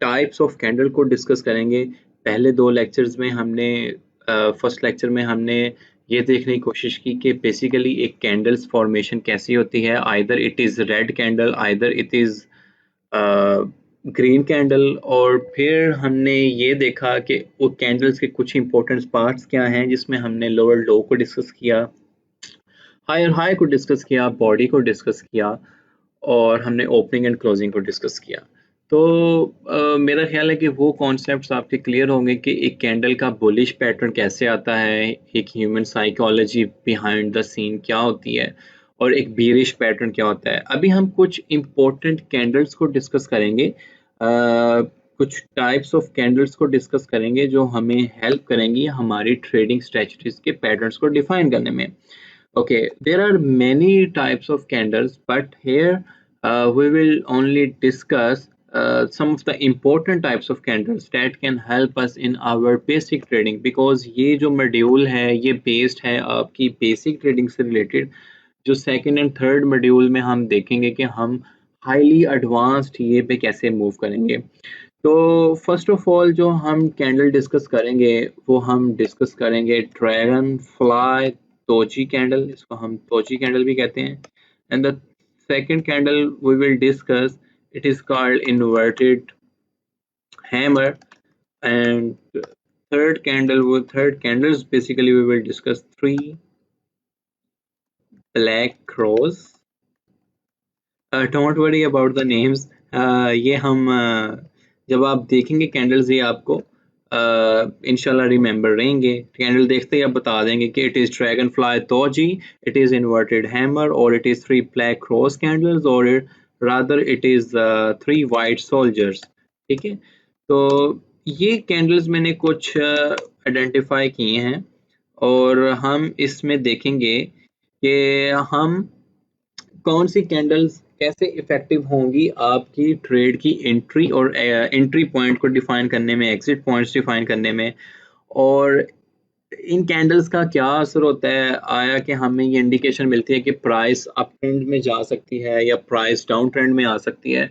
टाइप्स ऑफ कैंडल को डिस्कस करेंगे। पहले 2 लेक्चर्स में हमने फर्स्ट लेक्चर में हमने ये देखने की कोशिश की कि बेसिकली एक कैंडल्स फॉर्मेशन कैसी होती है, either it is red candle, either it is green candle. और फिर हमने ये देखा कि वो कैंडल्स के कुछ इंपॉर्टेंट पार्ट्स क्या हैं, जिसमें हमने लोअर लो को डिस्कस किया, हायर हाई को डिस्कस किया, बॉडी को डिस्कस किया, और हमने ओपनिंग एंड क्लोजिंग को डिस्कस किया। तो मेरा ख्याल है कि वो कॉन्सेप्ट्स आपके क्लियर होंगे कि एक कैंडल का बुलिश पैटर्न कैसे आता है, एक human psychology behind the scene क्या होती है, और एक बीरिश पैटर्न क्या होता है। अभी हम कुछ इम्पोर्टेंट कैंडल्स को डिस्कस करेंगे, कुछ टाइप्स ऑफ कैंडल्स को डिस्कस करेंगे जो हमें हेल्प करेंगी हमारी ट्रेडिंग स्ट्रेटजीज के पैटर्न्स को डिफाइन करने में। Okay, there are many types of candles, but here we will only discuss some of the important types of candles that can help us in our basic trading, because ये जो module है ये based है आपकी basic trading से related. जो second and third module में हम देखेंगे कि हम हाईली एडवांस्ड ये पे कैसे मूव करेंगे। तो फर्स्ट ऑफ ऑल जो हम कैंडल डिस्कस करेंगे वो हम डिस्कस करेंगे ड्रैगन फ्लाई तोजी कैंडल, इसको हम तोजी कैंडल भी कहते हैं। And the second candle we will discuss, it is called inverted hammer. And third candles basically we will discuss 3 black crows. Don't worry about the names. ये हम जब आप देखेंगे कैंडल्स ये आपको इंशाल्लाह रिमेंबर रहेंगे। कैंडल देखते ही आप बता देंगे कि it is dragonfly doji, it is inverted hammer, और it is 3 black crows candles, और rather it is 3 white soldiers. ठीक है, तो ये कैंडल्स मैंने कुछ आइडेंटिफाई किए हैं, और हम इसमें देखेंगे कि हम कौन सी कैंडल्स कैसे इफेक्टिव होंगी आपकी ट्रेड की एंट्री और एंट्री पॉइंट को डिफाइन करने में, एग्जिट पॉइंट्स डिफाइन करने में, और इन कैंडल्स का क्या असर होता है, आया कि हमें ये इंडिकेशन मिलती है कि प्राइस अप ट्रेंड में जा सकती है या प्राइस डाउन ट्रेंड में आ सकती है।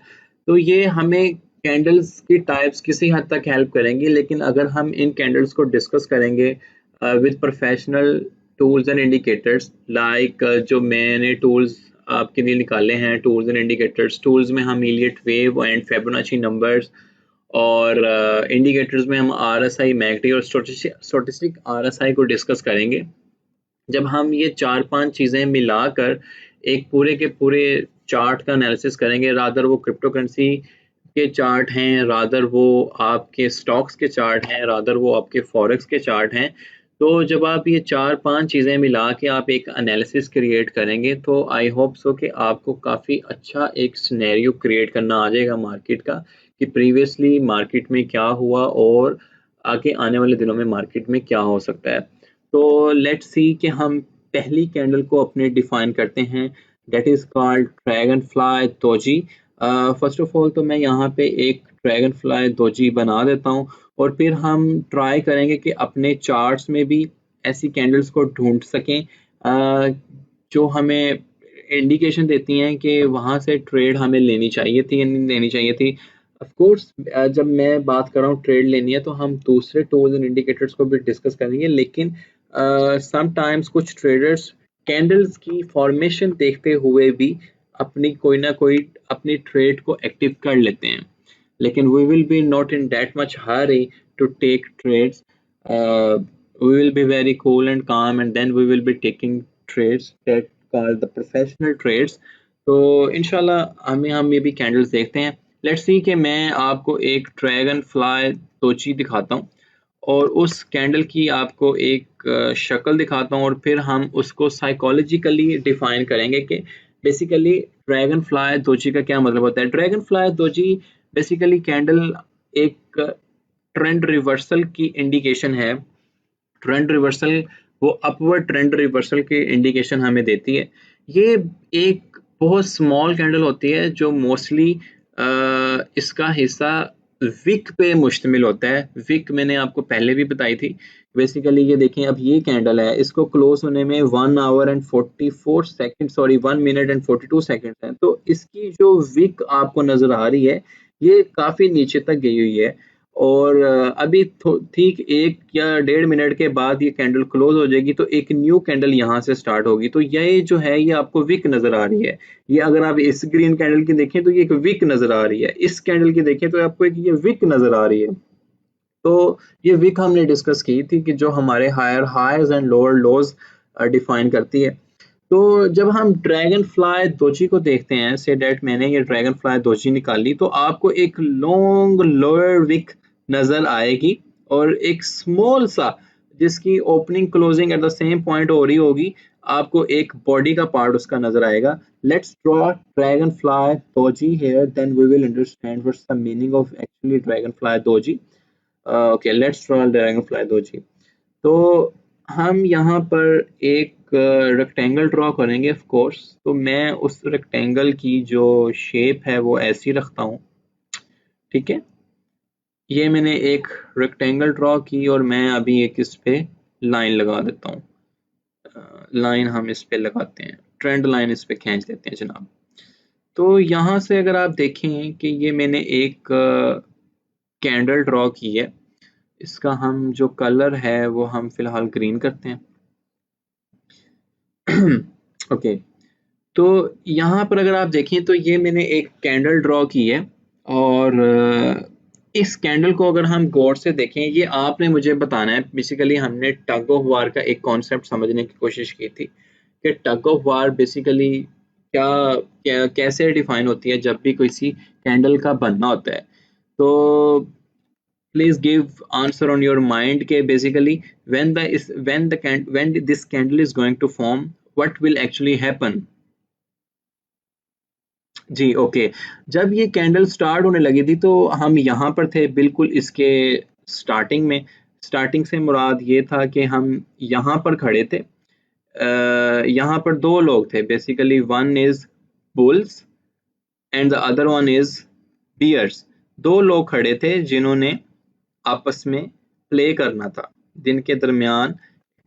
तो ये हमें कैंडल्स की टाइप्स किसी हद तक हेल्प करेंगी, लेकिन अगर हम इन कैंडल्स को डिस्कस करेंगे with professional tools and indicators, like जो मैंने टूल्स आपके लिए निकाले हैं, टूल्स एंड इंडिकेटर्स, टूल्स में हम Elliot wave and Fibonacci numbers, और इंडिकेटर्स में हम RSI, मैकडी और स्टोचस्टिक RSI को डिस्कस करेंगे। जब हम ये 4-5 चीज़ें मिलाकर एक पूरे के पूरे चार्ट का एनालिसिस करेंगे, रादर वो क्रिप्टो करेंसी के चार्ट हैं, रादर वो आपके स्टॉक्स के चार्ट हैं, रादर वो आपके फॉरेक्स के चार्ट हैं, तो जब आप ये 4-5 चीज़ें मिला के आप एक एनालिसिस क्रिएट करेंगे, तो आई होप सो कि आपको काफ़ी अच्छा एक सिनेरियो क्रिएट करना आ जाएगा मार्केट का, कि प्रीवियसली मार्केट में क्या हुआ और आगे आने वाले दिनों में मार्केट में क्या हो सकता है। तो लेट्स सी कि हम पहली कैंडल को अपने डिफाइन करते हैं, that is called dragon fly doji. First of all तो मैं यहाँ पे एक ड्रैगन फ्लाई दोजी बना देता हूँ, और फिर हम ट्राई करेंगे कि अपने चार्ट्स में भी ऐसी कैंडल्स को ढूंढ सकें जो हमें इंडिकेशन देती हैं कि वहाँ से ट्रेड हमें लेनी चाहिए थी या नहीं लेनी चाहिए थी। ऑफ कोर्स जब मैं बात कर रहा हूँ ट्रेड लेनी है, तो हम दूसरे टूल्स एंड इंडिकेटर्स को भी डिस्कस करेंगे, लेकिन समटाइम्स कुछ ट्रेडर्स कैंडल्स की फॉर्मेशन देखते हुए भी अपनी कोई ना कोई अपनी ट्रेड को एक्टिव कर लेते हैं, लेकिन we will be not in that much hurry to take trades. We will be very cool and calm, and then we will be taking trades that are the professional trades. तो इंशाल्लाह हम ये भी candles देखते हैं। Let's see कि मैं आपको एक ड्रैगन फ्लाई तोची दिखाता हूँ और उस कैंडल की आपको एक शक्ल दिखाता हूँ, और फिर हम उसको साइकोलॉजिकली डिफाइन करेंगे कि बेसिकली ड्रैगन फ्लाई दोजी का क्या मतलब होता है। Dragonfly doji basically candle एक ट्रेंड रिवर्सल की इंडिकेशन है। ट्रेंड रिवर्सल, वो अपवर्ड ट्रेंड रिवर्सल की इंडिकेशन हमें देती है। ये एक बहुत स्मॉल कैंडल होती है जो मोस्टली इसका हिस्सा विक पे मुश्तमिल होता है। विक मैंने आपको पहले भी बताई थी। बेसिकली ये देखें, अब ये कैंडल है, इसको क्लोज होने में 1 our and 44 second, sorry 1 minute and 42 second है। तो इसकी जो विक आपको नजर आ रही है, ये काफी नीचे तक गई हुई है, और अभी ठीक 1 या 1.5 मिनट के बाद ये कैंडल क्लोज हो जाएगी, तो एक न्यू कैंडल यहाँ से स्टार्ट होगी। तो ये जो है ये आपको विक नजर आ रही है। ये अगर आप इस ग्रीन कैंडल की देखें तो ये एक विक नजर आ रही है, इस कैंडल की देखें तो आपको एक ये विक नजर आ रही है। तो ये विक हमने डिस्कस की थी कि जो हमारे higher highs and lower lows define करती है। तो जब हम ड्रैगन फ्लाई दोजी को देखते हैं, से डेट मैंने ये ड्रैगन फ्लाई दोजी निकाली, तो आपको एक लॉन्ग लोअर विक नजर आएगी और एक स्मॉल सा जिसकी opening closing at the same point हो रही होगी, आपको एक बॉडी का पार्ट उसका नजर आएगा। Let's draw dragonfly doji here, then we will understand what's the meaning of actually dragonfly doji. Okay, let's draw dragonfly doji. तो हम यहाँ पर एक रेक्टेंगल ड्रॉ करेंगे ऑफ कोर्स। तो मैं उस रेक्टेंगल की जो शेप है वो ऐसी रखता हूँ, ठीक है। ये मैंने एक रेक्टेंगल ड्रॉ की और मैं अभी एक इस पे लाइन लगा देता हूँ। लाइन हम इस पे लगाते हैं, ट्रेंड लाइन इस पे खींच देते हैं जनाब। तो यहाँ से अगर आप देखें कि ये मैंने एक कैंडल ड्रॉ की है, इसका हम जो कलर है वो हम फिलहाल ग्रीन करते हैं। ओके, तो यहाँ पर अगर आप देखें तो ये मैंने एक कैंडल ड्रॉ की है, और इस कैंडल को अगर हम गौर से देखें, ये आपने मुझे बताना है। बेसिकली हमने टग ऑफ वार का एक कॉन्सेप्ट समझने की कोशिश की थी कि टग ऑफ वार बेसिकली कैसे डिफाइन होती है जब भी किसी कैंडल का बनना होता है। तो please give answer on your mind के basically when this candle is going to form, what will actually happen। जी ओके, जब ये कैंडल स्टार्ट होने लगी थी तो हम यहाँ पर थे बिल्कुल इसके स्टार्टिंग में। स्टार्टिंग से मुराद ये था कि हम यहाँ पर खड़े थे। यहाँ पर दो लोग थे basically, one is bulls and the other one is bears. दो लोग खड़े थे जिन्होंने आपस में प्ले करना था, जिनके दरमियान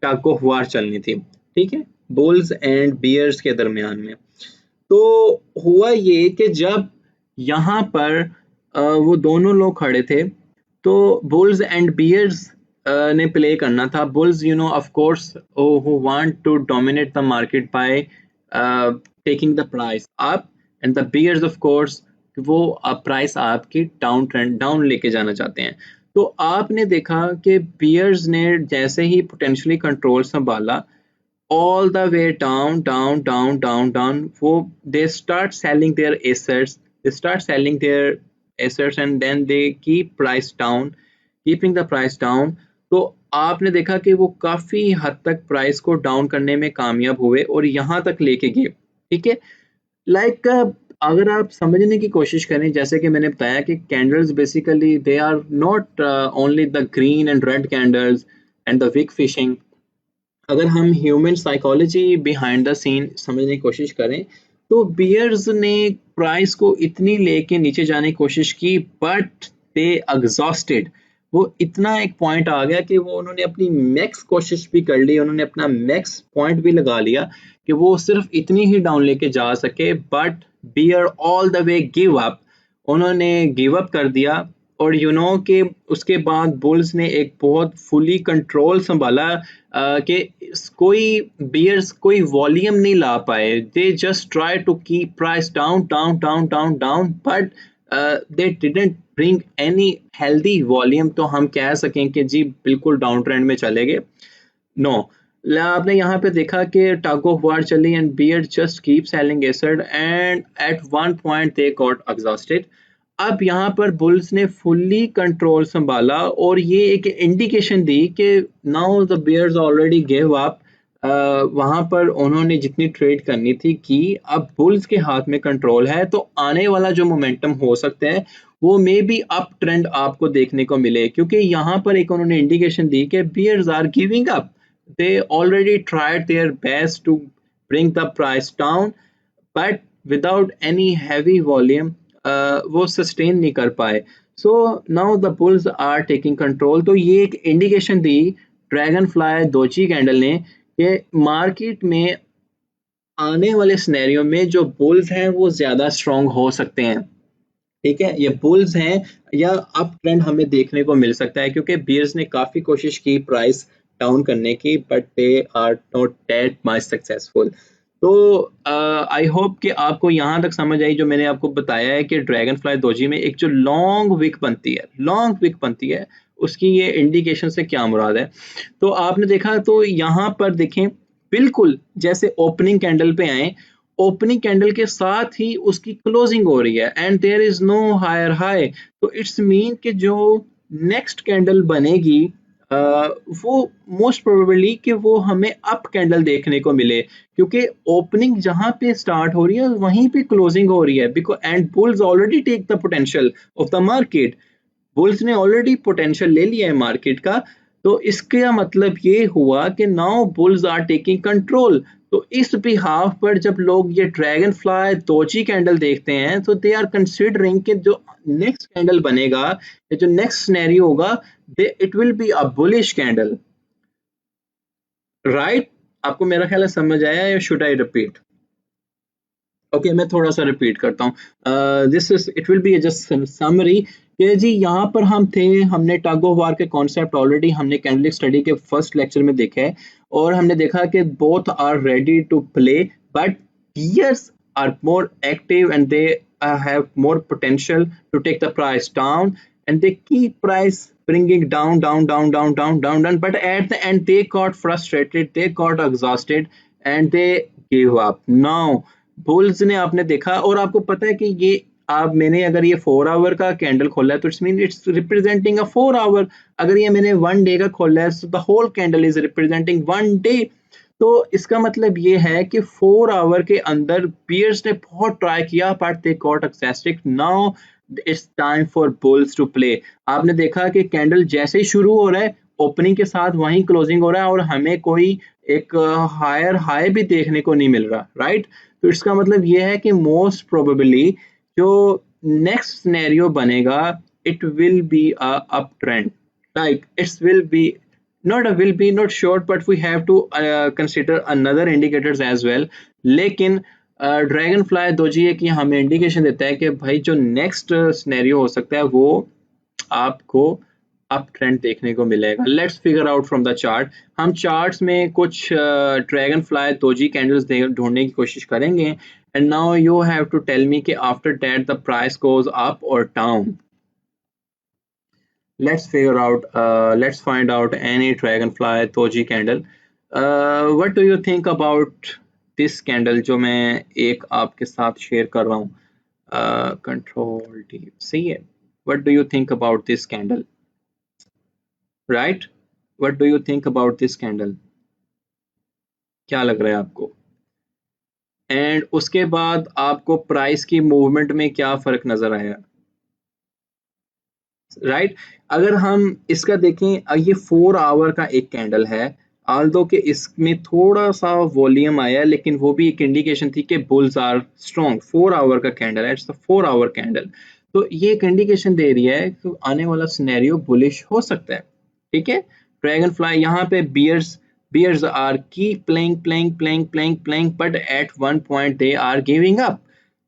टग ऑफ वार चलनी थी, ठीक है, बुल्स एंड बियर्स के दरमियान में। तो हुआ ये कि जब यहाँ पर वो दोनों लोग खड़े थे, तो बुल्स एंड बियर्स ने प्ले करना था। Bulls, you know, of course, who want to dominate the market by taking the price up, and the bears of course वो प्राइस आपकी डाउन ट्रेंड डाउन लेके जाना चाहते हैं। तो आपने देखा कि बियर्स ने जैसे ही पोटेंशियली कंट्रोल संभाला, all the way down, down, down, down, down. वो they start selling their assets, they start selling their assets, and then they keep price down, keeping the price down. तो आपने देखा कि वो काफी हद तक प्राइस को डाउन करने में कामयाब हुए और यहाँ तक लेके गए, ठीक है। लाइक अगर आप समझने की कोशिश करें, जैसे कि मैंने बताया कि candles basically they are not only the green and red candles and the wick fishing. अगर हम human psychology behind the scene समझने की कोशिश करें, तो बियर्स ने प्राइस को इतनी लेके नीचे जाने की कोशिश की, बट दे एग्जॉस्टेड। वो इतना एक पॉइंट आ गया कि वो उन्होंने अपनी मैक्स कोशिश भी कर ली, उन्होंने अपना मैक्स पॉइंट भी लगा लिया कि वो सिर्फ इतनी ही डाउन लेके जा सके, but bear all the way give up, उन्होंने गिव अप कर दिया। और यू नो कि उसके बाद बुल्स ने एक बहुत फुली कंट्रोल संभाला कि कोई बियर्स कोई वॉल्यूम नहीं ला पाए। They just try to keep price down down down down down, but they didn't bring any healthy volume. तो हम कह सकें कि जी बिल्कुल डाउन ट्रेंड में चले गए। नो, आपने यहाँ पे देखा कि टग ऑफ वार चली and bear just keep selling assets and at one point they got exhausted. अब यहाँ पर बुल्स ने फुल्ली कंट्रोल संभाला और ये एक इंडिकेशन दी कि now the bears already give up. वहां पर उन्होंने जितनी ट्रेड करनी थी की, अब बुल्स के हाथ में कंट्रोल है। तो आने वाला जो मोमेंटम हो सकता है वो मे बी अप ट्रेंड आपको देखने को मिले, क्योंकि यहाँ पर एक उन्होंने इंडिकेशन दी कि bears are giving up, they already tried their best to bring the price down, but without any heavy volume वो सस्टेन नहीं कर पाए। So now the bulls are taking control. तो ये एक इंडिकेशन दी ड्रैगन फ्लाई दोजी कैंडल ने कि मार्केट में आने वाले सिनेरियो में जो बुल्स हैं वो ज्यादा स्ट्रॉन्ग हो सकते हैं, ठीक है। ये बुल्स हैं या अप ट्रेंड हमें देखने को मिल सकता है, क्योंकि बियर्स ने काफी कोशिश की प्राइस डाउन करने की, but they are not that much successful. तो आई होप कि आपको यहाँ तक समझ आई जो मैंने आपको बताया है कि ड्रैगन फ्लाई दोजी में एक जो लॉन्ग विक बनती है उसकी ये इंडिकेशन से क्या मुराद है। तो आपने देखा, तो यहाँ पर देखें बिल्कुल जैसे ओपनिंग कैंडल पे आए, ओपनिंग कैंडल के साथ ही उसकी क्लोजिंग हो रही है and there is no higher high. तो इट्स मीन कि जो नेक्स्ट कैंडल बनेगी वो मोस्ट प्रोबेबली कि वो हमें अप कैंडल देखने को मिले, क्योंकि ओपनिंग जहां पे स्टार्ट हो रही है वहीं पे क्लोजिंग हो रही है। Because and bulls already take the potential of the market, bulls ने ऑलरेडी पोटेंशियल ले लिया है मार्केट का। तो इसका मतलब ये हुआ कि now bulls are taking control. तो इस बिहाफ पर जब लोग ये ड्रैगन फ्लाई दोजी कैंडल देखते हैं, तो दे आर कंसिडरिंग कि जो नेक्स्ट कैंडल बनेगा या जो नेक्स्ट सिनेरियो होगा, it will be a bullish candle, right. आपको मेरा ख्याल है समझ आया, या शुड आई रिपीट? ओके, मैं थोड़ा सा रिपीट करता हूँ। This is it will be just summary कि जी यहाँ पर हम थे, हमने टग ऑफ वार के कॉन्सेप्ट ऑलरेडी हमने कैंडलिक स्टडी के फर्स्ट लेक्चर में देखा है, और हमने देखा कि both are ready to play, but bears are more active and they have more potential to take the price down, and they keep price bringing down down down down down down down, but at the end they got frustrated, they got exhausted and they gave up. Now bulls ने आपने देखा, और आपको पता है कि ये आप मैंने अगर ये 4 आवर का कैंडल खोला है तो it's mean it's representing a 4 hour. अगर ये मैंने 1 डे का खोला है तो the whole candle is representing 1 day. तो इसका मतलब ये है कि 4 आवर के अंदर बियर्स ने बहुत ट्राई किया, but they got exhausted. Now it's time for bulls to play. आपने देखा कि कैंडल जैसे ही शुरू हो रहा है, ओपनिंग के साथ वहीं क्लोजिंग हो रहा है, और हमें कोई एक हायर हाई भी देखने को नहीं मिल रहा, राइट। तो इसका मतलब ये है कि मोस्ट प्रोबेबली जो नेक्स्ट सिनेरियो बनेगा, it will be a up trend, like it's will be not a will be not sure, but we have to consider another indicators as well. लेकिन ड्रैगन फ्लाई दोजी है कि हमें indication देता है कि भाई जो नेक्स्ट सिनेरियो हो सकता है वो आपको अप ट्रेंड देखने को मिलेगा. Let's figure out from the chart. हम चार्ट्स में कुछ ड्रैगन फ्लाई दोजी कैंडल्स ढूंढने की कोशिश करेंगे. And now you have to tell me कि after that the price goes up or down. Let's find out any dragonfly doji candle. What do you think about this candle जो मैं एक आपके साथ शेयर कर रहा हूँ? Control D. सही है. What do you think about this candle? Right? What do you think about this candle? क्या लग रहा है आपको? एंड उसके बाद आपको प्राइस की मूवमेंट में क्या फर्क नजर आया? राइट अगर हम इसका देखें, ये 4 आवर का एक कैंडल है. आल्दो कि इसमें थोड़ा सा वॉल्यूम आया, लेकिन वो भी एक इंडिकेशन थी कि बुल्स आर स्ट्रॉन्ग. 4 आवर का कैंडल है, इट्स 4 आवर कैंडल. तो ये एक इंडिकेशन दे रही है कि आने वाला सिनेरियो बुलिश हो सकता है. ठीक है. ड्रैगन फ्लाई यहाँ पे bears are keep playing, but at one point they are giving up.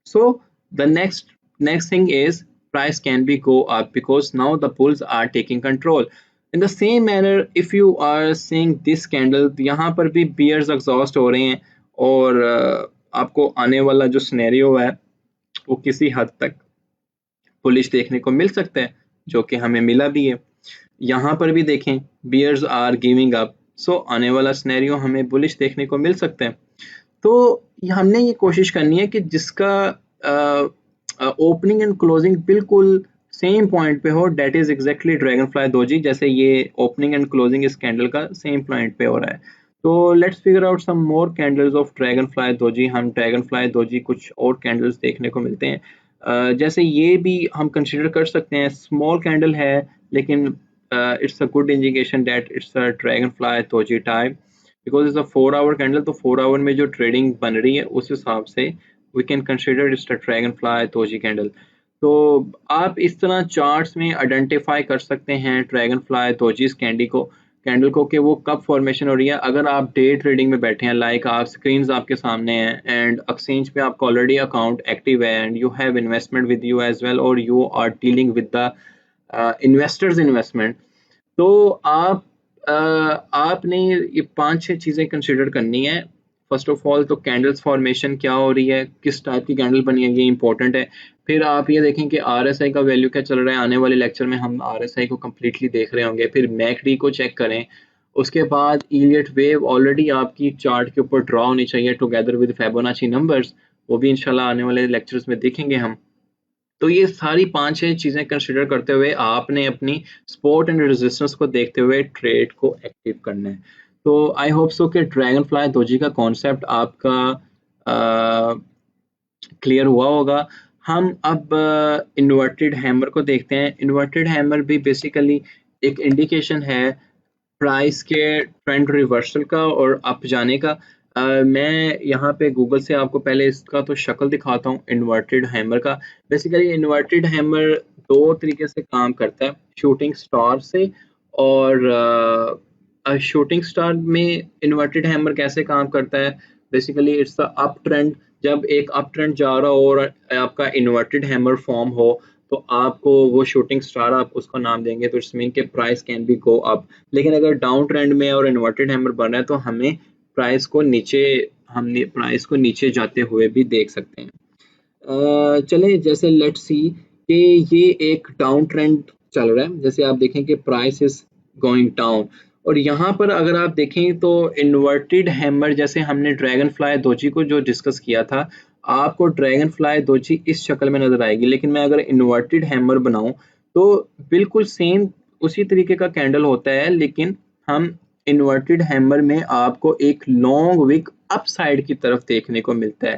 So the next thing is price can be go up because now the bulls are taking control. In the same manner, if you are seeing this candle, यहाँ पर भी bears exhaust हो रहे हैं और आपको आने वाला जो सिनेरियो है वो किसी हद तक बुलिश देखने को मिल सकता है, जो कि हमें मिला भी है. यहाँ पर भी देखें bears are giving up, सो आने वाला सिनेरियो हमें बुलिश देखने को मिल सकता है. तो हमने ये कोशिश करनी है कि जिसका ओपनिंग एंड क्लोजिंग बिल्कुल सेम पॉइंट पे हो, that is exactly dragonfly doji. जैसे ये ओपनिंग एंड क्लोजिंग इस कैंडल का सेम पॉइंट पे हो रहा है. तो let's figure out some more candles of dragonfly doji. हम ड्रैगन फ्लाई दोजी कुछ और कैंडल्स देखने को मिलते हैं. जैसे ये भी हम कंसिडर कर सकते हैं, स्मॉल कैंडल है लेकिन it's a good indication that it's a dragonfly doji type because it's a 4 hour candle. तो 4 hour में जो ट्रेडिंग बन रही है उस हिसाब से we can consider it's a dragonfly doji candle. तो आप इस तरह चार्ट्स में आइडेंटिफाई कर सकते हैं ड्रैगनफ्लाई दोजी कैंडल को कि वो कब फॉर्मेशन हो रही है. अगर आप डे ट्रेडिंग में बैठे हैं, लाइक आप स्क्रीन आपके सामने हैं एंड एक्सचेंज पे आपका ऑलरेडी अकाउंट एक्टिव है and you have investment with you as well or you are dealing with the investors investment, तो आपने ये 5-6 चीज़ें कंसिडर करनी है. फर्स्ट ऑफ ऑल तो कैंडल्स फॉर्मेशन क्या हो रही है, किस टाइप की कैंडल बनी है, ये इंपॉर्टेंट है. फिर आप ये देखें कि आरएसआई का वैल्यू क्या चल रहा है. आने वाले लेक्चर में हम आरएसआई को कम्प्लीटली देख रहे होंगे. फिर मैकडी को चेक करें. उसके बाद इलियट वेव ऑलरेडी आपकी चार्ट के ऊपर ड्रॉ होनी चाहिए टुगेदर विद फिबोनाची नंबर्स, वो भी इंशाल्लाह आने वाले लेक्चर्स में देखेंगे हम. तो ये सारी 5-6 चीज़ें कंसिडर करते हुए आपने अपनी सपोर्ट एंड रेजिस्टेंस को देखते हुए ट्रेड को एक्टिव करना है. तो आई होप सो कि ड्रैगन फ्लाई दोजी का कॉन्सेप्ट आपका क्लियर हुआ होगा. हम अब इन्वर्टेड हैमर को देखते हैं. इन्वर्टेड हैमर भी बेसिकली एक इंडिकेशन है प्राइस के ट्रेंड रिवर्सल का और अप जाने का. मैं यहाँ पे गूगल से आपको पहले इसका तो शक्ल दिखाता हूँ इन्वर्टेड हैमर का. बेसिकली इन्वर्टेड हैमर 2 तरीके से काम करता है, शूटिंग स्टार से. और शूटिंग स्टार में इन्वर्टेड हैमर कैसे काम करता है, basically it's the up trend. जब एक अप ट्रेंड जा रहा हो और आपका इन्वर्टेड हैमर फॉर्म हो तो आपको वो शूटिंग स्टार आप उसका नाम देंगे, तो इट्स मीन के price can be go up. लेकिन अगर डाउन ट्रेंड में और इन्वर्टेड हैमर बन रहा है तो हमें प्राइस को नीचे जाते हुए भी देख सकते हैं. चले जैसे लेट्स सी कि ये एक डाउन ट्रेंड चल रहा है. जैसे आप देखें कि प्राइस इज गोइंग डाउन और यहाँ पर अगर आप देखें तो इन्वर्टेड हैमर, जैसे हमने ड्रैगन फ्लाई दोजी को जो डिस्कस किया था, आपको ड्रैगन फ्लाई दोजी इस शक्ल में नजर आएगी. लेकिन मैं अगर इन्वर्टेड हैमर बनाऊं तो बिल्कुल सेम उसी तरीके का कैंडल होता है, लेकिन हम इन्वर्टेड हैमर में आपको एक लॉन्ग विक अप साइड की तरफ देखने को मिलता है.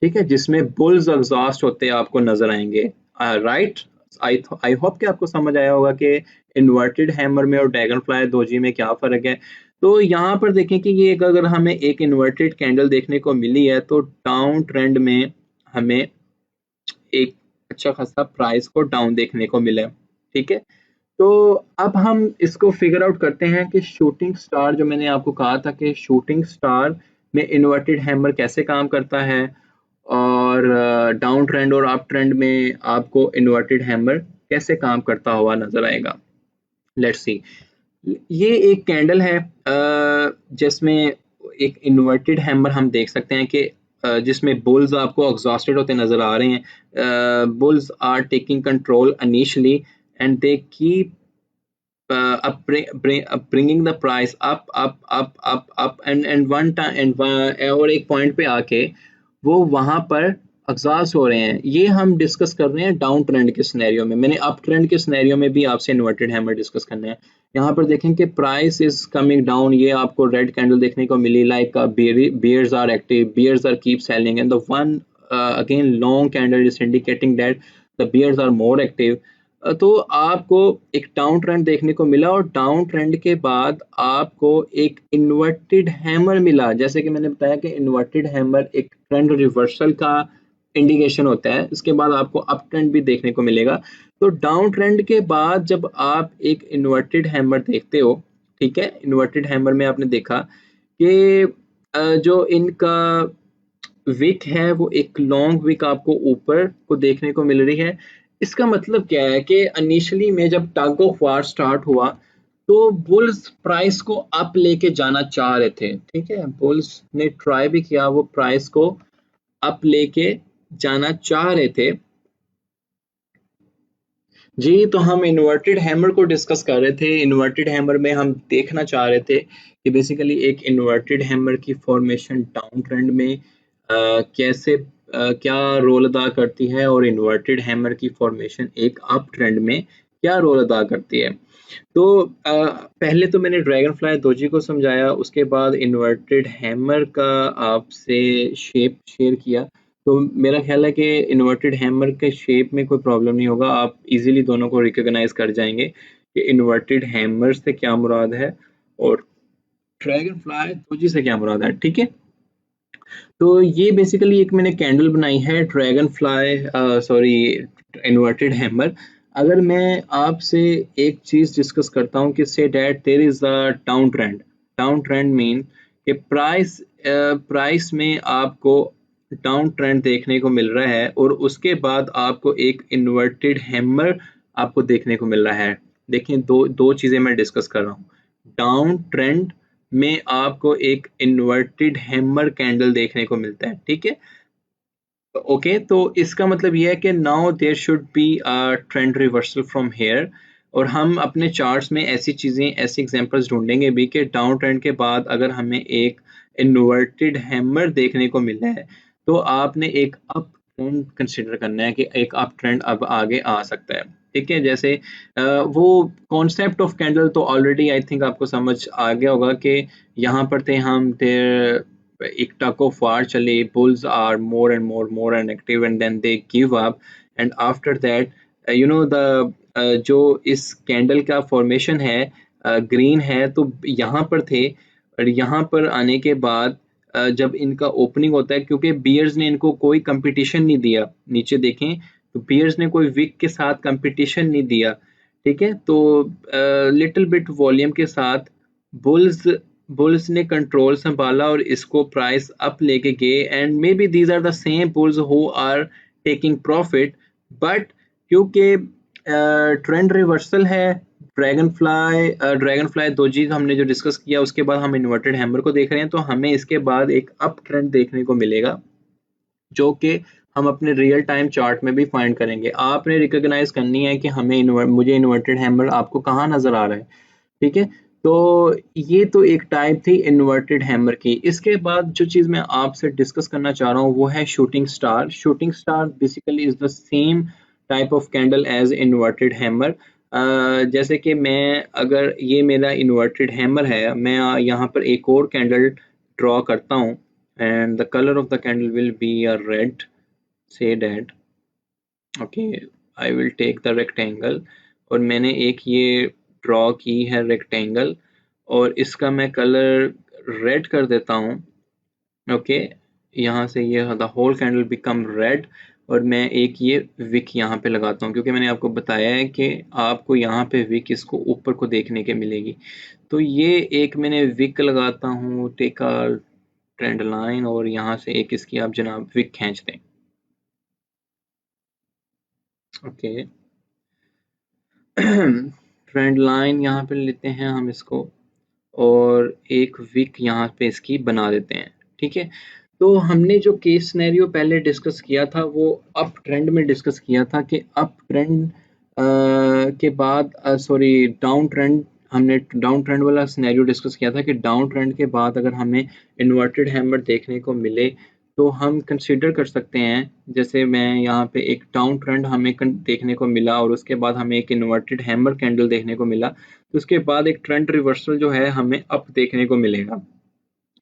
ठीक है, जिसमें बुल्स एग्जॉस्ट होते आआपको नजर आएंगे. राइट, आई होप कि आपको समझ आया होगा कि इन्वर्टेड हैमर में और ड्रैगन फ्लाई दोजी में क्या फर्क है. तो यहाँ पर देखें कि ये अगर हमें एक इन्वर्टेड कैंडल देखने को मिली है तो डाउन ट्रेंड में हमें एक अच्छा खासा प्राइस को डाउन देखने को मिला है. ठीक है, तो अब हम इसको फिगर आउट करते हैं कि शूटिंग स्टार, जो मैंने आपको कहा था कि शूटिंग स्टार में इन्वर्टेड हैमर कैसे काम करता है, और डाउन ट्रेंड और अप ट्रेंड में आपको इन्वर्टेड हैमर कैसे काम करता हुआ नजर आएगा। लेट्स सी, ये एक कैंडल है जिसमें एक इन्वर्टेड हैमर हम देख सकते हैं कि जिसमें बुल्स आपको एग्जॉस्टेड होते नजर आ रहे हैं। Bulls are taking control initially and they keep bringing the price up and one time and और एक पॉइंट पे आके वो वहां पर एग्जॉस्ट हो रहे हैं। ये हम डिस्कस कर रहे हैं डाउन ट्रेंड के सिनेरियो में। मैंने अप ट्रेंड के सिनेरियो में भी आपसे इन्वर्टेड हैमर डिस्कस करना है। यहाँ पर देखें कि प्राइस इज कमिंग डाउन, ये आपको रेड कैंडल देखने को मिली, like bears are active, bears are keep selling and the one again long candle is indicating that the bears are more active। तो आपको एक डाउन ट्रेंड देखने को मिला और डाउन ट्रेंड के बाद आपको एक इन्वर्टेड हैमर मिला। जैसे कि मैंने बताया कि इन्वर्टेड हैमर एक ट्रेंड रिवर्सल का इंडिकेशन होता है। इसके बाद आपको अप ट्रेंड भी देखने को मिलेगा। तो डाउन ट्रेंड के बाद जब आप एक इन्वर्टेड हैमर देखते हो, ठीक है, इन्वर्टेड हैमर में आपने देखा कि जो इनका विक है वो एक लॉन्ग विक आपको ऊपर को देखने को मिल रही है। इसका मतलब क्या है कि इनिशियली में जब टग ऑफ वार स्टार्ट हुआ तो बुल्स प्राइस को अप लेके जाना चाह रहे थे, ठीक है, बुल्स ने ट्राई भी किया, वो प्राइस को अप लेके जाना चाह रहे थे जी। तो हम इन्वर्टेड हैमर को डिस्कस कर रहे थे। इन्वर्टेड हैमर में हम देखना चाह रहे थे कि बेसिकली एक इन्वर्टेड हैमर की फॉर्मेशन डाउन ट्रेंड में कैसे क्या रोल अदा करती है और इन्वर्टेड हैमर की फॉर्मेशन एक अप ट्रेंड में क्या रोल अदा करती है। तो पहले तो मैंने ड्रैगन फ्लाई दोजी को समझाया, उसके बाद इन्वर्टेड हैमर का आपसे शेप शेयर किया। तो मेरा ख्याल है कि इन्वर्टेड हैमर के शेप में कोई प्रॉब्लम नहीं होगा, आप इजीली दोनों को रिकॉग्नाइज कर जाएंगे कि इन्वर्टेड हैमर से क्या मुराद है और ड्रैगन फ्लाई दोजी से क्या मुराद है, ठीक है। तो ये बेसिकली एक मैंने कैंडल बनाई है dragon fly, sorry, inverted hammer. अगर मैं आपसे एक चीज डिस्कस करता हूँ कि say that there is a down trend. Down trend mean कि प्राइस में आपको डाउन ट्रेंड देखने को मिल रहा है और उसके बाद आपको एक इन्वर्टेड हैमर आपको देखने को मिल रहा है। देखिए, दो चीजें मैं डिस्कस कर रहा हूँ। डाउन ट्रेंड में आपको एक इन्वर्टेड हैमर कैंडल देखने को मिलता है, ठीक है। ओके, तो इसका मतलब यह है कि now there should be a trend reversal from here. और हम अपने चार्ट्स में ऐसी चीजें, ऐसे एग्जांपल्स ढूंढेंगे भी कि डाउन ट्रेंड के बाद अगर हमें एक इन्वर्टेड हैमर देखने को मिला है तो आपने एक अप ट्रेंड कंसिडर करना है कि एक अप ट्रेंड अब आगे आ सकता है, ठीक है। जैसे वो कॉन्सेप्ट ऑफ कैंडल तो ऑलरेडी आई थिंक आपको समझ आ गया होगा कि यहाँ पर थे हम थे, एक टग ऑफ वार चले, bulls are more and active and then they give up and after that you know the जो इस कैंडल का फॉर्मेशन है ग्रीन है, तो यहाँ पर थे और यहाँ पर आने के बाद जब इनका ओपनिंग होता है, क्योंकि बियर्स ने इनको कोई कंपटीशन नहीं दिया, नीचे देखें तो बियर्स ने कोई विक के साथ कंपटीशन नहीं दिया, ठीक है। तो लिटिल बिट वॉल्यूम के साथ बुल्स ने कंट्रोल संभाला और इसको प्राइस अप लेके गए and may be these are the same bulls who are taking profit. But क्योंकि ट्रेंड रिवर्सल है, ड्रैगन फ्लाई दोजी हमने जो डिस्कस किया उसके बाद हम इन्वर्टेड हैमर को देख रहे हैं, तो हमें इसके बाद एक अप ट्रेंड देखने को मिलेगा जो कि हम अपने रियल टाइम चार्ट में भी फाइंड करेंगे। आपने रिकॉग्नाइज करनी है कि हमें मुझे इन्वर्टेड हैमर आपको कहाँ नजर आ रहा है, ठीक है। तो ये तो एक टाइप थी इन्वर्टेड हैमर की। इसके बाद जो चीज मैं आपसे डिस्कस करना चाह रहा हूँ वो है shooting star. Shooting star basically is the same type of candle as inverted hammer. जैसे कि मैं, अगर ये मेरा इन्वर्टेड हैमर है, मैं यहाँ पर एक और कैंडल ड्रॉ करता हूँ and the color of the candle will be a red, say that okay, I will take the rectangle और मैंने एक ये ड्रॉ की है रेक्टेंगल और इसका मैं कलर रेड कर देता हूँ। ओके, यहाँ से ये the whole candle become red और मैं एक ये विक यहाँ पे लगाता हूँ, क्योंकि मैंने आपको बताया है कि आपको यहाँ पे विक इसको ऊपर को देखने के मिलेगी। तो ये एक मैंने विक लगाता हूँ, टेक अ ट्रेंड लाइन, और यहाँ से एक इसकी आप जनाब विक खींच दें। ओके, ट्रेंड लाइन यहाँ पे लेते हैं हम इसको, और एक विक यहाँ पे इसकी बना देते हैं। ठीक है, तो हमने जो केस सिनेरियो पहले डिस्कस किया था वो अप ट्रेंड में डिस्कस किया था कि अप ट्रेंड के बाद सॉरी डाउन ट्रेंड, हमने डाउन ट्रेंड वाला सिनेरियो डिस्कस किया था कि डाउन ट्रेंड के बाद अगर हमें इन्वर्टेड हैमर देखने को मिले तो हम कंसीडर कर सकते हैं, जैसे मैं यहाँ पे एक डाउन ट्रेंड हमें देखने को मिला और उसके बाद हमें एक इन्वर्टेड हैमर कैंडल देखने को मिला, तो उसके बाद एक ट्रेंड रिवर्सल जो है हमें अप देखने को मिलेगा।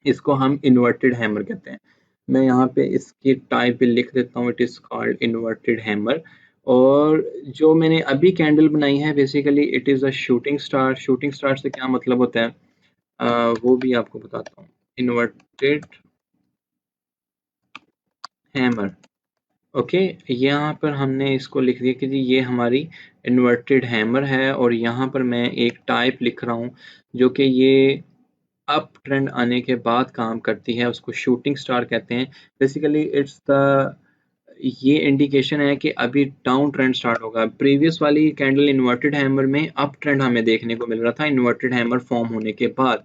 इसको हम इन्वर्टेड हैमर कहते हैं। मैं यहाँ पे इसकी टाइप भी लिख देता हूँ, it is called inverted hammer. और जो मैंने अभी कैंडल बनाई है basically it is a shooting star. Shooting star से क्या मतलब होता है वो भी आपको बताता हूँ। इन्वर्टेड हैमर, ओके, यहाँ पर हमने इसको लिख दिया कि जी ये हमारी इन्वर्टेड हैमर है, और यहाँ पर मैं एक टाइप लिख रहा हूँ जो कि ये अप ट्रेंड आने के बाद काम करती है, उसको शूटिंग स्टार कहते हैं। बेसिकली इट्स द, ये इंडिकेशन है कि अभी डाउन ट्रेंड स्टार्ट होगा। प्रीवियस वाली कैंडल इन्वर्टेड हैमर में अप ट्रेंड हमें देखने को मिल रहा था इन्वर्टेड हैमर फॉर्म होने के बाद।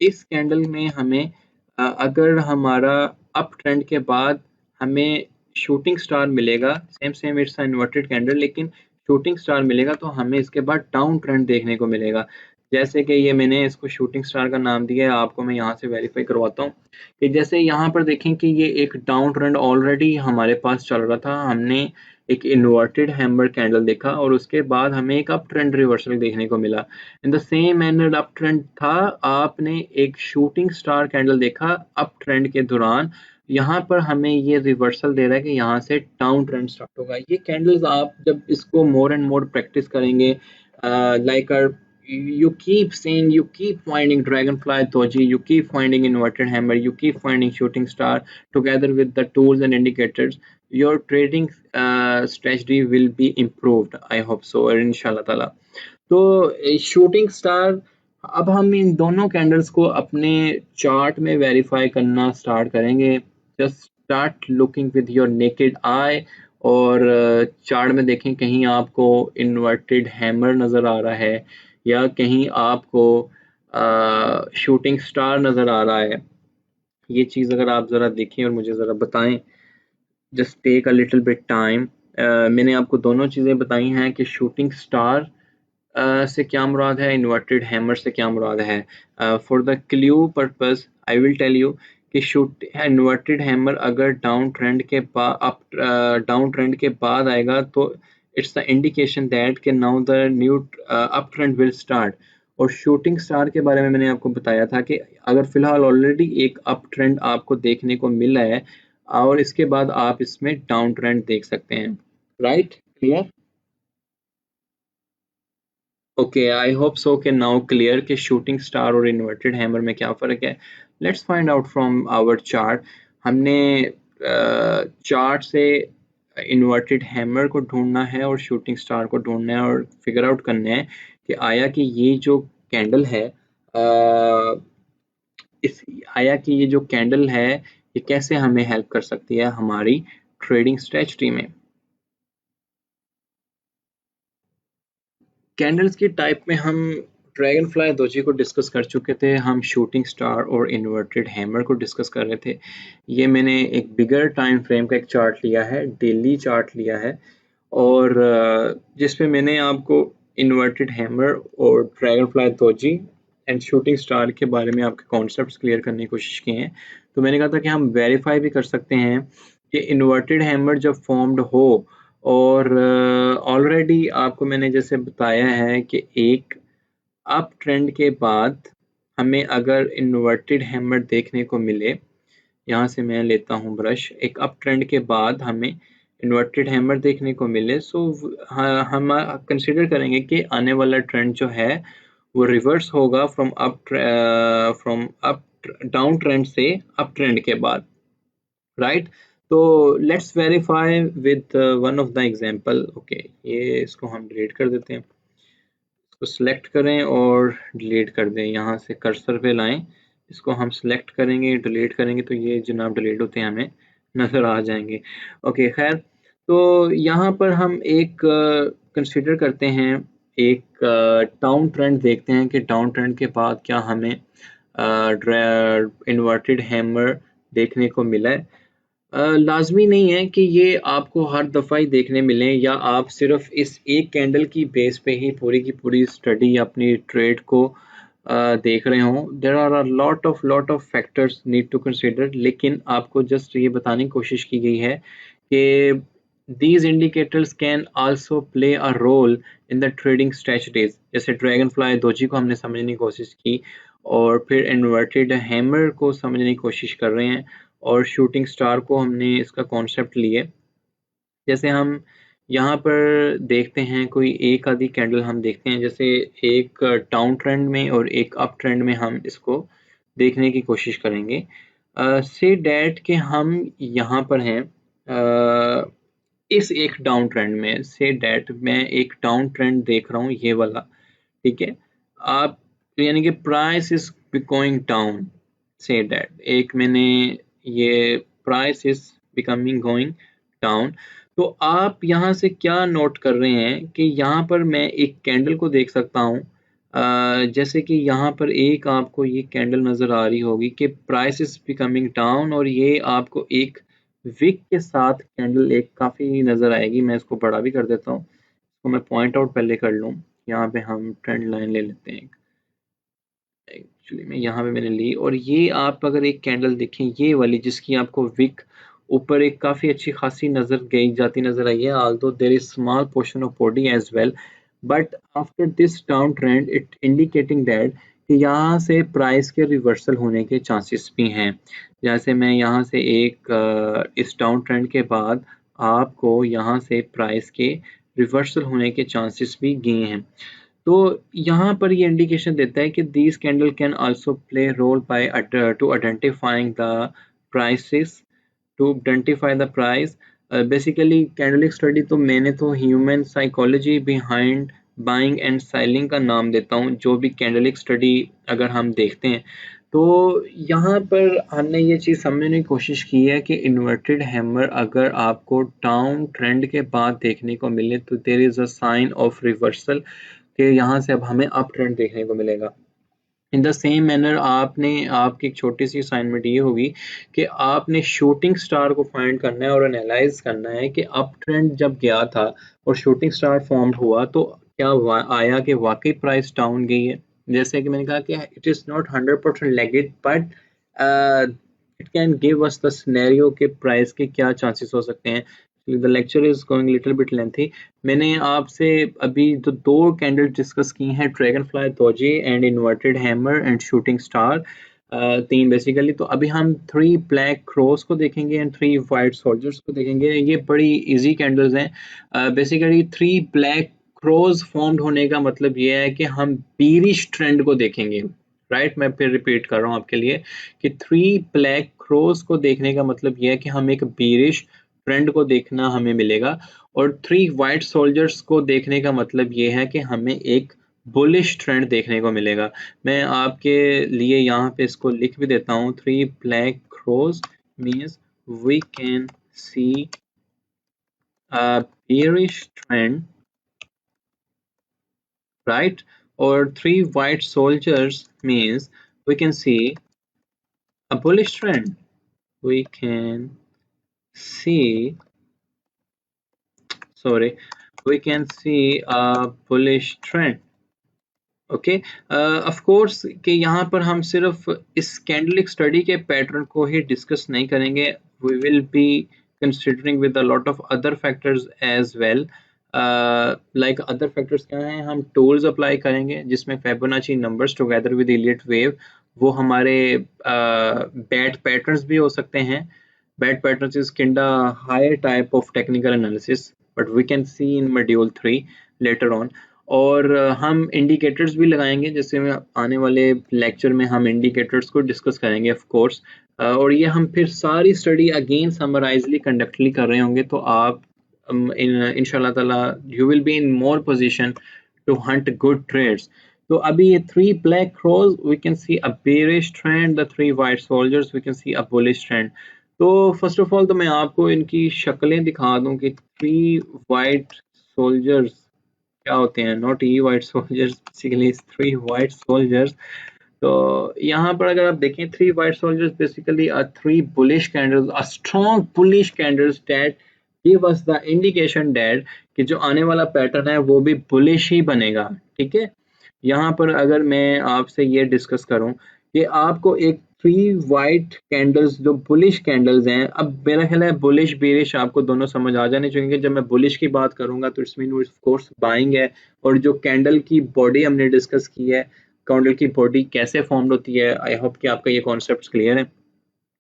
इस कैंडल में हमें अगर हमारा अप ट्रेंड के बाद हमें शूटिंग स्टार मिलेगा, same same it's inverted candle, लेकिन शूटिंग स्टार मिलेगा तो हमें इसके बाद डाउन ट्रेंड देखने को मिलेगा। जैसे कि ये मैंने इसको शूटिंग स्टार का नाम दिया है, आपको मैं यहाँ से वेरीफाई करवाता हूँ कि जैसे यहाँ पर देखें कि ये एक डाउन ट्रेंड ऑलरेडी हमारे पास चल रहा था, हमने एक इन्वर्टेड हैमर कैंडल देखा और उसके बाद हमें एक अप ट्रेंड रिवर्सल देखने को मिला। In the same manner up trend था, आपने एक शूटिंग स्टार कैंडल देखा अप ट्रेंड के दौरान, यहाँ पर हमें ये रिवर्सल दे रहा है कि यहाँ से डाउन ट्रेंड स्टार्ट होगा। ये कैंडल्स आप जब इसको मोर एंड मोर प्रैक्टिस करेंगे, like you keep saying, you keep finding dragonfly doji, you keep finding inverted hammer, you keep finding shooting star, together with the tools and indicators, your trading strategy will be improved, I hope so, और inshallah ताला। तो shooting star, अब हम इन दोनों candles को अपने chart में verify करना स्टार्ट करेंगे। Just start looking with your naked eye, और चार्ट में देखें कहीं आपको इन्वर्टेड हैमर नज़र आ रहा है या कहीं आपको शूटिंग स्टार नज़र आ रहा है। ये चीज़ अगर आप ज़रा देखें और मुझे ज़रा बताएं, just take a little bit time. मैंने आपको दोनों चीज़ें बताई हैं कि शूटिंग स्टार से क्या मुराद है, इन्वर्टेड हैमर से क्या मुराद है। For the clue purpose I will tell you कि शूट इन्वर्टेड हैमर अगर डाउन ट्रेंड के बाद डाउन ट्रेंड के बाद आएगा तो इट्स द इंडिकेशन दैट कि now the new up trend will start. और शूटिंग स्टार के बारे में मैंने आपको बताया था कि अगर फिलहाल ऑलरेडी एक अप ट्रेंड आपको देखने को मिला है और इसके बाद आप इसमें डाउन ट्रेंड देख सकते हैं। Right, clear? Okay, I hope so कि नाउ क्लियर कि शूटिंग स्टार और इन्वर्टेड हैमर में क्या फ़र्क है। Let's find out from our chart. हमने चार्ट से इन्वर्टेड हैमर को ढूंढना है और शूटिंग स्टार को ढूंढना है और फिगर आउट करना है कि आया कि ये जो कैंडल है इस आया कि ये जो कैंडल है ये कैसे हमें हेल्प कर सकती है हमारी ट्रेडिंग स्ट्रेटजी में। कैंडल्स की टाइप में हम ड्रैगन फ्लाई दोजी को डिस्कस कर चुके थे, हम शूटिंग स्टार और इन्वर्टेड हैमर को डिस्कस कर रहे थे। ये मैंने एक बिगर टाइम फ्रेम का एक चार्ट लिया है, डेली चार्ट लिया है, और जिसमें मैंने आपको इन्वर्टेड हैमर और dragon fly doji and shooting star के बारे में आपके कॉन्सेप्ट्स क्लियर करने की कोशिश की हैं। तो मैंने कहा था कि हम वेरीफाई भी कर सकते हैं कि इन्वर्टेड हैमर जब फॉर्म्ड हो, और ऑलरेडी आपको मैंने जैसे बताया है कि एक अप ट्रेंड के बाद हमें अगर इन्वर्टेड हैमर देखने को मिले, यहाँ से मैं लेता हूँ ब्रश, एक अप ट्रेंड के बाद हमें इन्वर्टेड हैमर देखने को मिले, सो हम कंसिडर करेंगे कि आने वाला ट्रेंड जो है वो रिवर्स होगा फ्रॉम अप डाउन ट्रेंड से अप ट्रेंड के बाद। राइट, तो let's verify with one of the example. Okay, ये इसको हम डिलीट कर देते हैं, इसको सिलेक्ट करें और डिलीट कर दें। यहाँ से कर्सर पे लाएं, इसको हम सिलेक्ट करेंगे, डिलीट करेंगे तो ये जनाब डिलीट होते हैं हमें नज़र आ जाएंगे। ओके खैर, तो यहाँ पर हम एक कंसिडर करते हैं, एक डाउन ट्रेंड देखते हैं कि डाउन ट्रेंड के बाद क्या हमें इन्वर्टेड हैमर देखने को मिला है। लाजमी नहीं है कि ये आपको हर दफ़ा ही देखने मिलें या आप सिर्फ इस एक कैंडल की बेस पे ही पूरी की पूरी स्टडी अपनी ट्रेड को देख रहे हों। There are a lot of factors need to consider, लेकिन आपको जस्ट ये बताने की कोशिश की गई है कि these indicators can also play a role in the trading strategies। जैसे ड्रैगन फ्लाई दोजी को हमने समझने की कोशिश की और फिर इन्वर्टेड हैमर को समझने की कोशिश कर रहे हैं और शूटिंग स्टार को हमने इसका कॉन्सेप्ट लिए। जैसे हम यहाँ पर देखते हैं कोई एक आधी कैंडल हम देखते हैं, जैसे एक डाउन ट्रेंड में और एक अप ट्रेंड में हम इसको देखने की कोशिश करेंगे। से डैट के हम यहाँ पर हैं इस एक डाउन ट्रेंड में, से डैट मैं एक डाउन ट्रेंड देख रहा हूँ ये वाला, ठीक है। आप यानी कि price is going down, say that एक मैंने ये price is becoming going down. तो आप यहाँ से क्या नोट कर रहे हैं कि यहाँ पर मैं एक कैंडल को देख सकता हूँ, जैसे कि यहाँ पर एक आपको ये कैंडल नज़र आ रही होगी कि प्राइस इज बिकमिंग डाउन, और ये आपको एक विक के साथ कैंडल एक काफ़ी नज़र आएगी। मैं इसको बड़ा भी कर देता हूँ, इसको मैं पॉइंट आउट पहले कर लूँ। यहाँ पे हम ट्रेंड लाइन ले लेते हैं, एक्चुअली मैं यहाँ पे मैंने ली, और ये आप अगर एक कैंडल देखें ये वाली जिसकी आपको विक ऊपर एक काफ़ी अच्छी खासी नज़र गई जाती नज़र आई है, although there is small portion of body as well, but after this down trend it indicating that कि यहाँ से प्राइस के रिवर्सल होने के चांसेस भी हैं। जैसे मैं यहाँ से एक इस डाउन ट्रेंड के बाद आपको यहाँ से प्राइस के रिवर्सल होने के चांसेस भी गए हैं। तो यहाँ पर ये इंडिकेशन देता है कि these candle can also play role by to identifying the prices, to identify the price। Basically candlestick study तो मैंने तो human psychology behind buying and selling का नाम देता हूँ। जो भी कैंडलिक स्टडी अगर हम देखते हैं तो यहाँ पर हमने ये चीज़ समझने की कोशिश की है कि इन्वर्टेड हैमर अगर आपको डाउन ट्रेंड के बाद देखने को मिले तो there is a sign of reversal कि यहाँ से अब हमें अप ट्रेंड देखने को मिलेगा। इन द सेम मैनर आपने आपकी एक छोटी सी असाइनमेंट ये होगी कि आपने शूटिंग स्टार को फाइंड करना है और एनालाइज करना है कि अप ट्रेंड जब गया था और शूटिंग स्टार फॉर्म हुआ तो क्या आया कि वाकई प्राइस डाउन गई है। जैसे कि मैंने कहा कि it is not 100% legit, but it can give us the scenario के प्राइस के क्या चांसेस हो सकते हैं। The lecture is going little bit lengthy. मैंने आपसे अभी तो दो कैंडल डिस्कस की हैं, dragonfly doji and inverted hammer and shooting star, तीन बेसिकली। तो अभी हम 3 ब्लैक क्रॉस को देखेंगे एंड 3 वाइट सोल्जर्स को देखेंगे। ये बड़ी इजी कैंडल्स हैं। बेसिकली 3 ब्लैक क्रॉस फॉर्म्ड होने का मतलब ये है कि हम बीरिश ट्रेंड को देखेंगे, राइट। मैं फिर रिपीट कर रहा हूँ आपके लिए कि 3 ब्लैक क्रॉस को देखने का मतलब ये है कि हम एक बीरिश ट्रेंड को देखना हमें मिलेगा, और 3 वाइट सोल्जर्स को देखने का मतलब ये है कि हमें एक बुलिश ट्रेंड देखने को मिलेगा। मैं आपके लिए यहाँ पे इसको लिख भी देता हूँ। 3 black crows means we can see a bearish trend, right? Or 3 white soldiers means we can see a bullish trend. We can see, sorry, we can see a bullish trend। Okay, of course कि यहाँ पर हम सिर्फ इस कैंडलिक study के pattern को ही discuss नहीं करेंगे, we will be considering with a lot of other factors as well. Like other factors क्या हैं, हम टूल्स अप्लाई करेंगे जिसमें Fibonacci numbers together with Elliott wave, वो हमारे बैट पैटर्न्स भी हो सकते हैं। Bat patterns is kinda higher type of technical analysis, but we can see in module 3 later on। और हम इंडिकेटर्स भी लगाएंगे, जैसे में आने वाले लेक्चर में हम इंडिकेटर्स को डिस्कस करेंगे ऑफ कोर्स। और ये हम फिर सारी स्टडी अगेन समराइजली कंडक्टली कर रहे होंगे, तो आप इंशाल्लाह ताला you will be in more position to hunt good trades. तो अभी ये 3 black crows, we can see a bearish trend, the 3 white soldiers, we can see a bullish trend। तो फर्स्ट ऑफ ऑल तो मैं आपको इनकी शक्लें दिखा दूं कि 3 white soldiers क्या होते हैं। Not E white soldiers, basically 3 white soldiers। तो यहाँ पर अगर आप देखें 3 white soldiers basically are 3 bullish candles, a strong bullish candles that give us the indication that कि जो आने वाला पैटर्न है वो भी bullish ही बनेगा। ठीक है, यहाँ पर अगर मैं आपसे ये डिस्कस करूं कि आपको एक 3 वाइट कैंडल्स जो बुलिश कैंडल्स हैं, अब मेरा ख्याल है बुलिश बेरिश आपको दोनों समझ आ जाने चाहिए। जब मैं बुलिश की बात करूंगा तो it's mean of course buying है। और जो कैंडल की बॉडी हमने डिस्कस की है, कैंडल की बॉडी कैसे फॉर्म होती है, आई होप कि आपका ये कॉन्सेप्ट क्लियर है।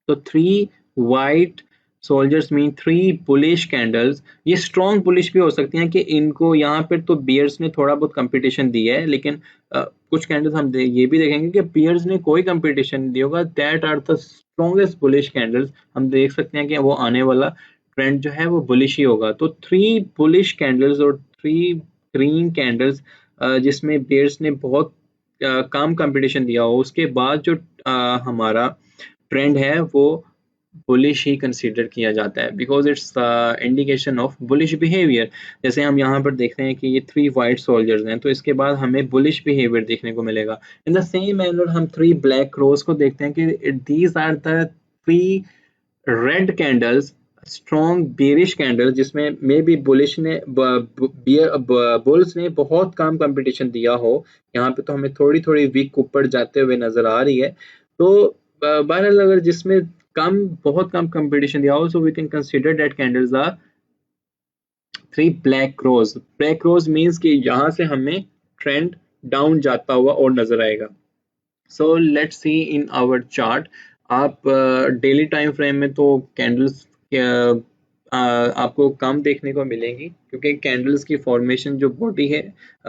तो 3 white soldiers mean 3 bullish candles. ये स्ट्रॉन्ग बुलिश भी हो सकती हैं कि इनको यहाँ पर तो बियर्स ने थोड़ा बहुत कंपटीशन दिया है, लेकिन कुछ कैंडल्स हम ये भी देखेंगे कि बियर्स ने कोई कंपटीशन नहीं दिया होगा। That are the strongest bullish candles. हम देख सकते हैं कि वो आने वाला ट्रेंड जो है वो बुलिश ही होगा। तो 3 बुलिश कैंडल्स और 3 ग्रीन कैंडल्स जिसमें बियर्स ने बहुत कम कंपटीशन दिया हो, उसके बाद जो हमारा ट्रेंड है वो बुलिश ही कंसीडर किया जाता है, because it's indication of bullish behaviour. जैसे हम यहाँ पर देखते हैं कि ये 3 वाइट सोल्जर्स हैं, तो इसके बाद हमें बुलिश बिहेवियर देखने को मिलेगा। इन द सेम मैनर हम 3 ब्लैक क्रोस को देखते हैं कि these are the 3 red candles, strong bearish candle, जिसमें मे बी बुलिश ने बुल्स ने बहुत कम कंपटीशन दिया हो। यहाँ पे तो हमें थोड़ी थोड़ी वीक ऊपर जाते हुए नजर आ रही है। तो बहरहाल अगर जिसमें बहुत कम कंपटीशन दिया हो, so we can consider that candles are 3 black crows. Black crows means कि यहाँ से हमें ट्रेंड डाउन जाता हुआ और नजर आएगा। So let's see in our chart. आप डेली टाइम फ्रेम में तो कैंडल्स आपको कम देखने को मिलेंगी, क्योंकि कैंडल्स की फॉर्मेशन जो बॉडी है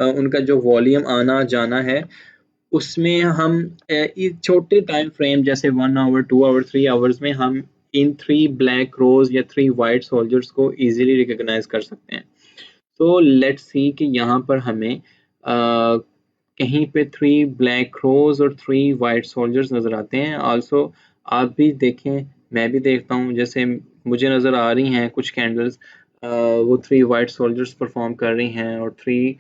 उनका जो वॉल्यूम आना जाना है, उसमें हम छोटे टाइम फ्रेम जैसे 1 आवर 2 आवर 3 आवर्स में हम इन 3 ब्लैक रोज या 3 वाइट सोल्जर्स को इजीली रिकॉग्नाइज कर सकते हैं। तो लेट्स सी कि यहाँ पर हमें कहीं पे 3 ब्लैक रोज और 3 वाइट सोल्जर्स नजर आते हैं। आल्सो आप भी देखें, मैं भी देखता हूँ, जैसे मुझे नजर आ रही हैं कुछ कैंडल्स, वो 3 वाइट सोल्जर्स परफॉर्म कर रही हैं और 3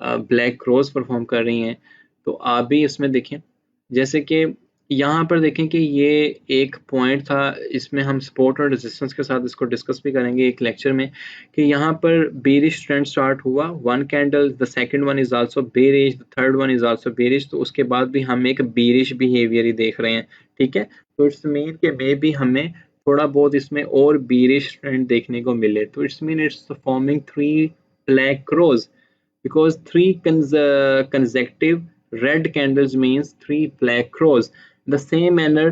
ब्लैक रोज परफॉर्म कर रही हैं। तो आप भी इसमें देखें, जैसे कि यहाँ पर देखें कि ये एक पॉइंट था, इसमें हम सपोर्ट और रेजिस्टेंस के साथ इसको डिस्कस भी करेंगे एक लेक्चर में, कि यहाँ पर बेरिश ट्रेंड स्टार्ट हुआ, 1 candle, the second one is also bearish, the third one is also bearish. तो उसके बाद भी हम एक बेरिश बिहेवियर ही देख रहे हैं। ठीक है, तो इट्स मीन कि मे भी हमें थोड़ा बहुत इसमें और बेरिश ट्रेंड देखने को मिले। तो it's mean it's forming 3 black crows, because 3 consecutive red candles means 3 black crows. In the same manner,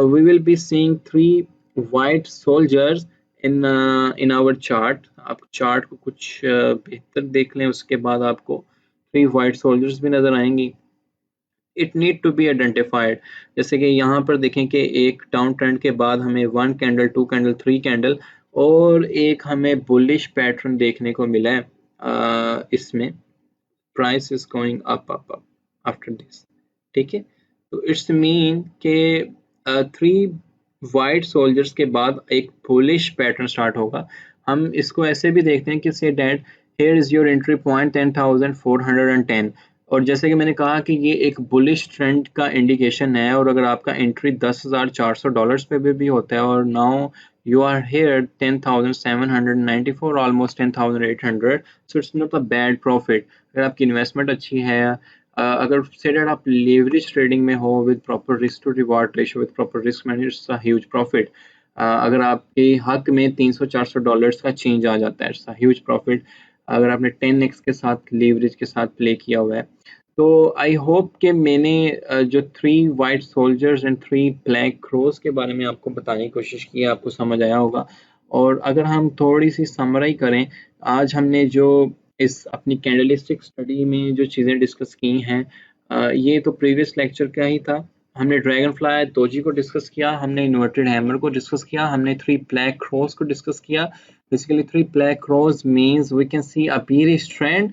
we will be seeing 3 white soldiers in our chart. आप चार्ट को कुछ बेहतर देख लें, उसके बाद आपको 3 white soldiers भी नजर आएंगी। It need to be identified. जैसे कि यहाँ पर देखें कि एक डाउन ट्रेंड के बाद हमें 1 कैंडल, 2 कैंडल, 3 कैंडल और एक हमें बुलिश पैटर्न देखने को मिला है। इसमें price is going up up up after this. ठीक है, तो इट्स मीन के 3 वाइट सोल्जर्स के बाद एक बुलिश पैटर्न स्टार्ट होगा। हम इसको ऐसे भी देखते हैं कि say that here is your entry point 10,410, और जैसे कि मैंने कहा कि ये एक बुलिश ट्रेंड का इंडिकेशन है, और अगर आपका एंट्री $10,400 पे भी होता है और now you are here 10,794, almost 10,800, so it's not a bad profit। अगर आपकी इन्वेस्टमेंट अच्छी है, अगर सेड आप लेवरेज ट्रेडिंग में हो with proper risk to reward ratio, with proper risk management, it's a huge profit. अगर आपके हक में $300-400 का चेंज आ जाता है, इट्स अ ह्यूज प्रॉफिट, अगर आपने 10x के साथ लेवरेज के साथ प्ले किया हुआ है। तो आई होप कि मैंने जो 3 white soldiers and 3 black cross के बारे में आपको बताने की कोशिश की है, आपको समझ आया होगा। और अगर हम थोड़ी सी समराई करें, आज हमने जो इस अपनी कैंडलिस्टिक स्टडी में जो चीज़ें डिस्कस की हैं, ये तो प्रीवियस लेक्चर का ही था। हमने ड्रैगन फ्लाई दोजी को डिस्कस किया, हमने इन्वर्टेड हैमर को डिस्कस किया, हमने 3 ब्लैक क्रॉस को डिस्कस किया। Basically 3 black crows means we can see a bearish trend,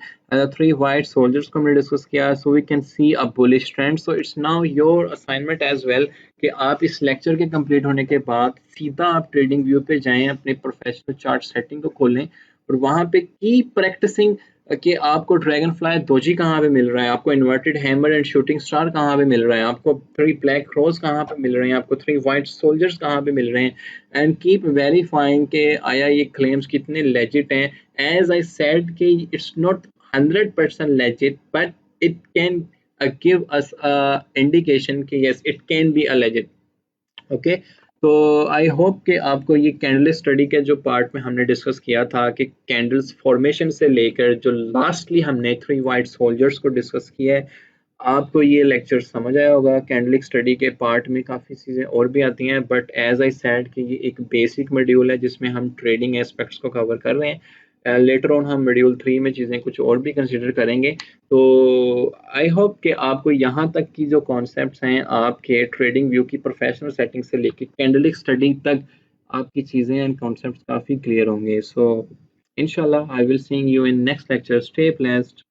3 white soldiers को हमने डिस्कस किया, so we can see a bullish trend. So it's now your assignment as well कि आप इस लेक्चर के complete होने के बाद सीधा आप ट्रेडिंग व्यू पे जाएं, अपने प्रोफेशनल चार्ट सेटिंग को खोलें और वहां पे की प्रैक्टिसिंग कि आपको ड्रैगन फ्लाई दोजी कहाँ पे मिल रहा है, आपको inverted hammer and shooting star कहाँ पे मिल रहा है, आपको 3 ब्लैक क्रॉस कहाँ पे मिल रहे हैं, आपको 3 वाइट सोल्जर्स कहाँ पे मिल रहे हैं, एंड कीप वेरीफाइंग के आया ये क्लेम्स कितने लेजिट हैं। एज आई सेड कि it's not 100% legit, but it can give us a indication कि yes it can be a legit. Okay, तो आई होप कि आपको ये कैंडल स्टडी के जो पार्ट में हमने डिस्कस किया था कि कैंडल्स फॉर्मेशन से लेकर जो लास्टली हमने 3 वाइट सोल्जर्स को डिस्कस किया है, आपको ये लेक्चर समझ आया होगा। कैंडलिक स्टडी के पार्ट में काफ़ी चीज़ें और भी आती हैं, बट एज आई सेड कि ये एक बेसिक मॉड्यूल है जिसमें हम ट्रेडिंग एस्पेक्ट्स को कवर कर रहे हैं। लेटर ऑन हम मॉड्यूल 3 में चीज़ें कुछ और भी कंसिडर करेंगे। तो आई होप कि आपको यहाँ तक की जो कॉन्सेप्ट्स हैं आपके ट्रेडिंग व्यू की प्रोफेशनल सेटिंग से लेकर कैंडलिक स्टडी तक आपकी चीज़ें एंड कॉन्सेप्ट्स काफ़ी क्लियर होंगे। सो इंशाल्लाह I will seeing you in next lecture. Stay blessed.